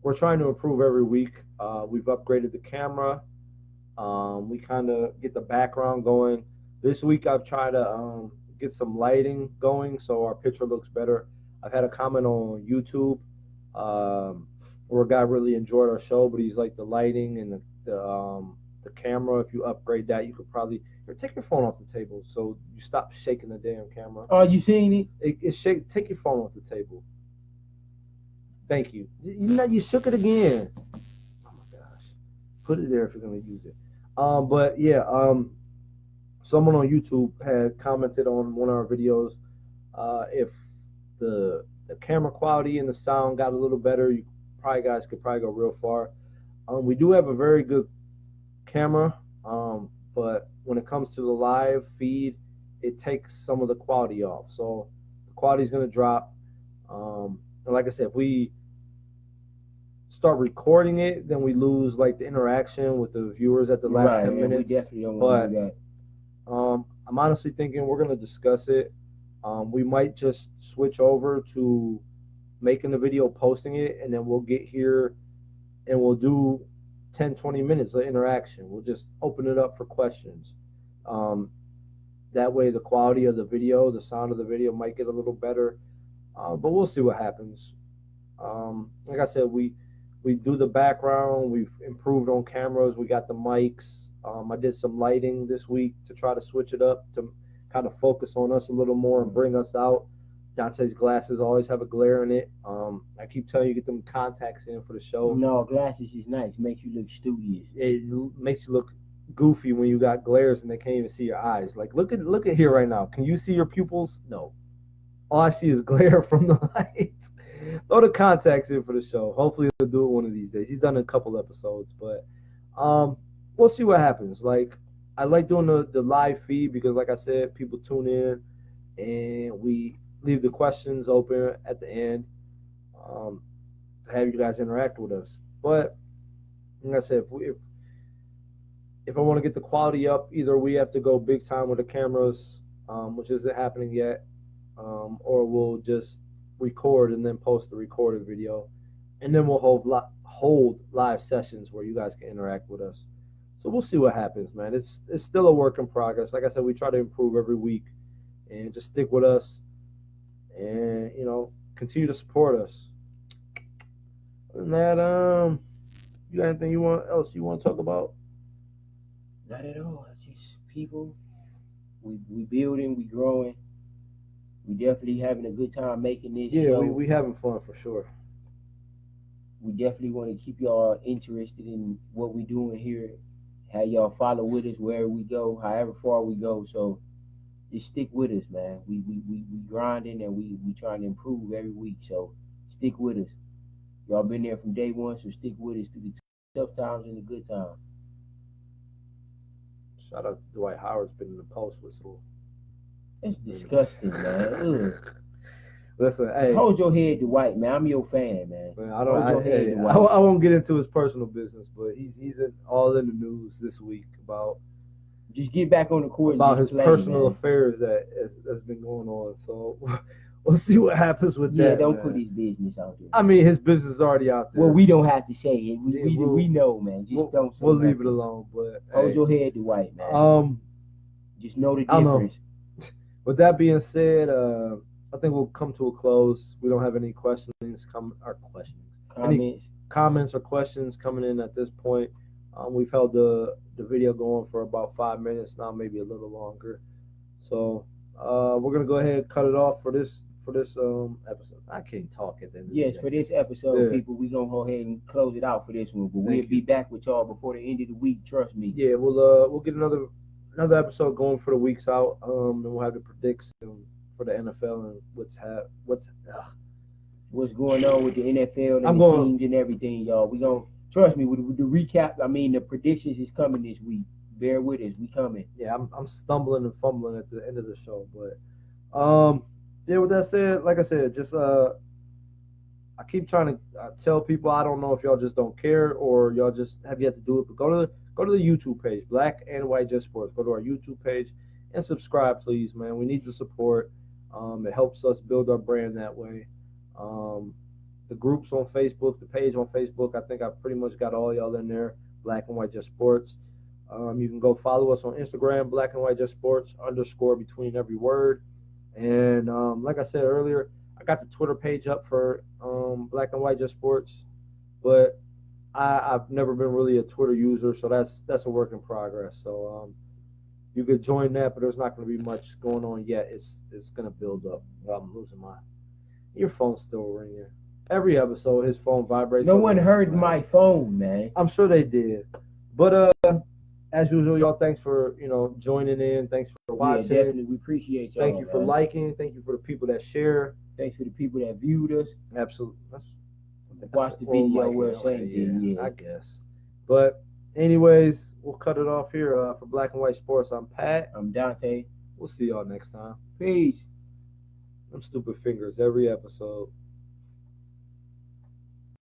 We're trying to improve every week. We've upgraded the camera. We kind of get the background going. This week I've tried to get some lighting going so our picture looks better. I've had a comment on YouTube where a guy really enjoyed our show, but he's like the lighting and the camera. If you upgrade that, you could probably take your phone off the table so you stop shaking the damn camera. Oh, you seen it? Take your phone off the table. Thank you. You shook it again. Oh my gosh. Put it there if you're gonna use it. But yeah, someone on YouTube had commented on one of our videos. If the camera quality and the sound got a little better, you guys could probably go real far. We do have a very good camera, but when it comes to the live feed, it takes some of the quality off. So the quality is gonna drop. And like I said, if we start recording it, then we lose like the interaction with the viewers at the last 10 minutes. We definitely don't want to do that. I'm honestly thinking we're going to discuss it. We might just switch over to making the video, posting it, and then we'll get here and we'll do 10-20 minutes of interaction. We'll just open it up for questions. That way the quality of the video, the sound of the video might get a little better, but we'll see what happens. Like I said, we do the background. We've improved on cameras. We got the mics. I did some lighting this week to try to switch it up to kind of focus on us a little more and bring us out. Dante's glasses always have a glare in it. I keep telling you, get them contacts in for the show. No, glasses is nice. Makes you look studious. It makes you look goofy when you got glares and they can't even see your eyes. Like look at here right now. Can you see your pupils? No. All I see is glare from the light. Throw the contacts in for the show. Hopefully he'll do it one of these days. He's done a couple episodes, but we'll see what happens. Like I like doing the live feed because, like I said, people tune in and we leave the questions open at the end to have you guys interact with us. But like I said, if I want to get the quality up, either we have to go big time with the cameras, which isn't happening yet, or we'll just record and then post the recorded video, and then we'll hold live sessions where you guys can interact with us. So we'll see what happens, man. It's still a work in progress. Like I said, we try to improve every week, and just stick with us, and continue to support us. Other than that, you got anything you want to talk about? Not at all. It's just people. We building, we growing. We definitely having a good time making this Yeah, show. we having fun for sure. We definitely want to keep y'all interested in what we doing here. Have y'all follow with us wherever we go, however far we go. So just stick with us, man. We grinding and we trying to improve every week. So stick with us. Y'all been there from day one, so stick with us through the tough times and the good times. Shout out to Dwight Howard's been in the post whistle. That's disgusting, man. Ugh. Listen, hey, Hold your head, Dwight, man. I'm your fan, man. man, Hold your head, hey, Dwight. I won't get into his personal business, but he's all in the news this week about Just get back on the court and his just play, personal man. affairs that's been going on. So we'll see what happens with Yeah, that. don't man. put his business out there. I mean, his business is already out there. Well, we don't have to say it. Yeah, We know, man. Just don't say We'll leave nothing. it alone. But Hold hey, your head, Dwight, man. Just know the I don't know. difference. With that being said, I think we'll come to a close. We don't have any questions. Any comments or questions coming in at this point. We've held the video going for about 5 minutes now, maybe a little longer. So we're gonna go ahead and cut it off for this episode. I can't talk at the end of the Yes, day. for this episode, Yeah. people, we're gonna go ahead and close it out for this one. But Thank we'll be you. back with y'all before the end of the week, trust me. Yeah, we'll get another episode going for the weeks out. And we'll have the prediction for the NFL and What's going on with the NFL and I'm the going- teams and everything, y'all. We gonna trust me with the recap. I mean, the predictions is coming this week. Bear with us. We coming. Yeah, I'm stumbling and fumbling at the end of the show, but yeah. With that said, like I said, just I keep trying to tell people, I don't know if y'all just don't care or y'all just have yet to do it, but go to the YouTube page, Black and White Just Sports. Go to our YouTube page and subscribe, please, man. We need the support. It helps us build our brand that way. The groups on Facebook, the page on Facebook, I think I pretty much got all y'all in there. Black and White Just Sports. You can go follow us on Instagram, Black and White Just Sports, _ between every word. And like I said earlier, I got the Twitter page up for Black and White Just Sports, but I've never been really a Twitter user, so that's a work in progress. So you could join that, but there's not going to be much going on yet. It's going to build up. Well, I'm losing mine. Your phone's still ringing. Every episode, his phone vibrates. No one heard my phone, man. I'm sure they did, but as usual, y'all, thanks for joining in. Thanks for watching. Yeah, definitely. We appreciate y'all. Thank you for liking. Thank you for the people that share. Thanks for the people that viewed us. Absolutely. Watch the video. Well, same thing. Yeah. I guess. But anyways, we'll cut it off here for Black and White Sports. I'm Pat. I'm Dante. We'll see y'all next time. Peace. Them stupid fingers every episode.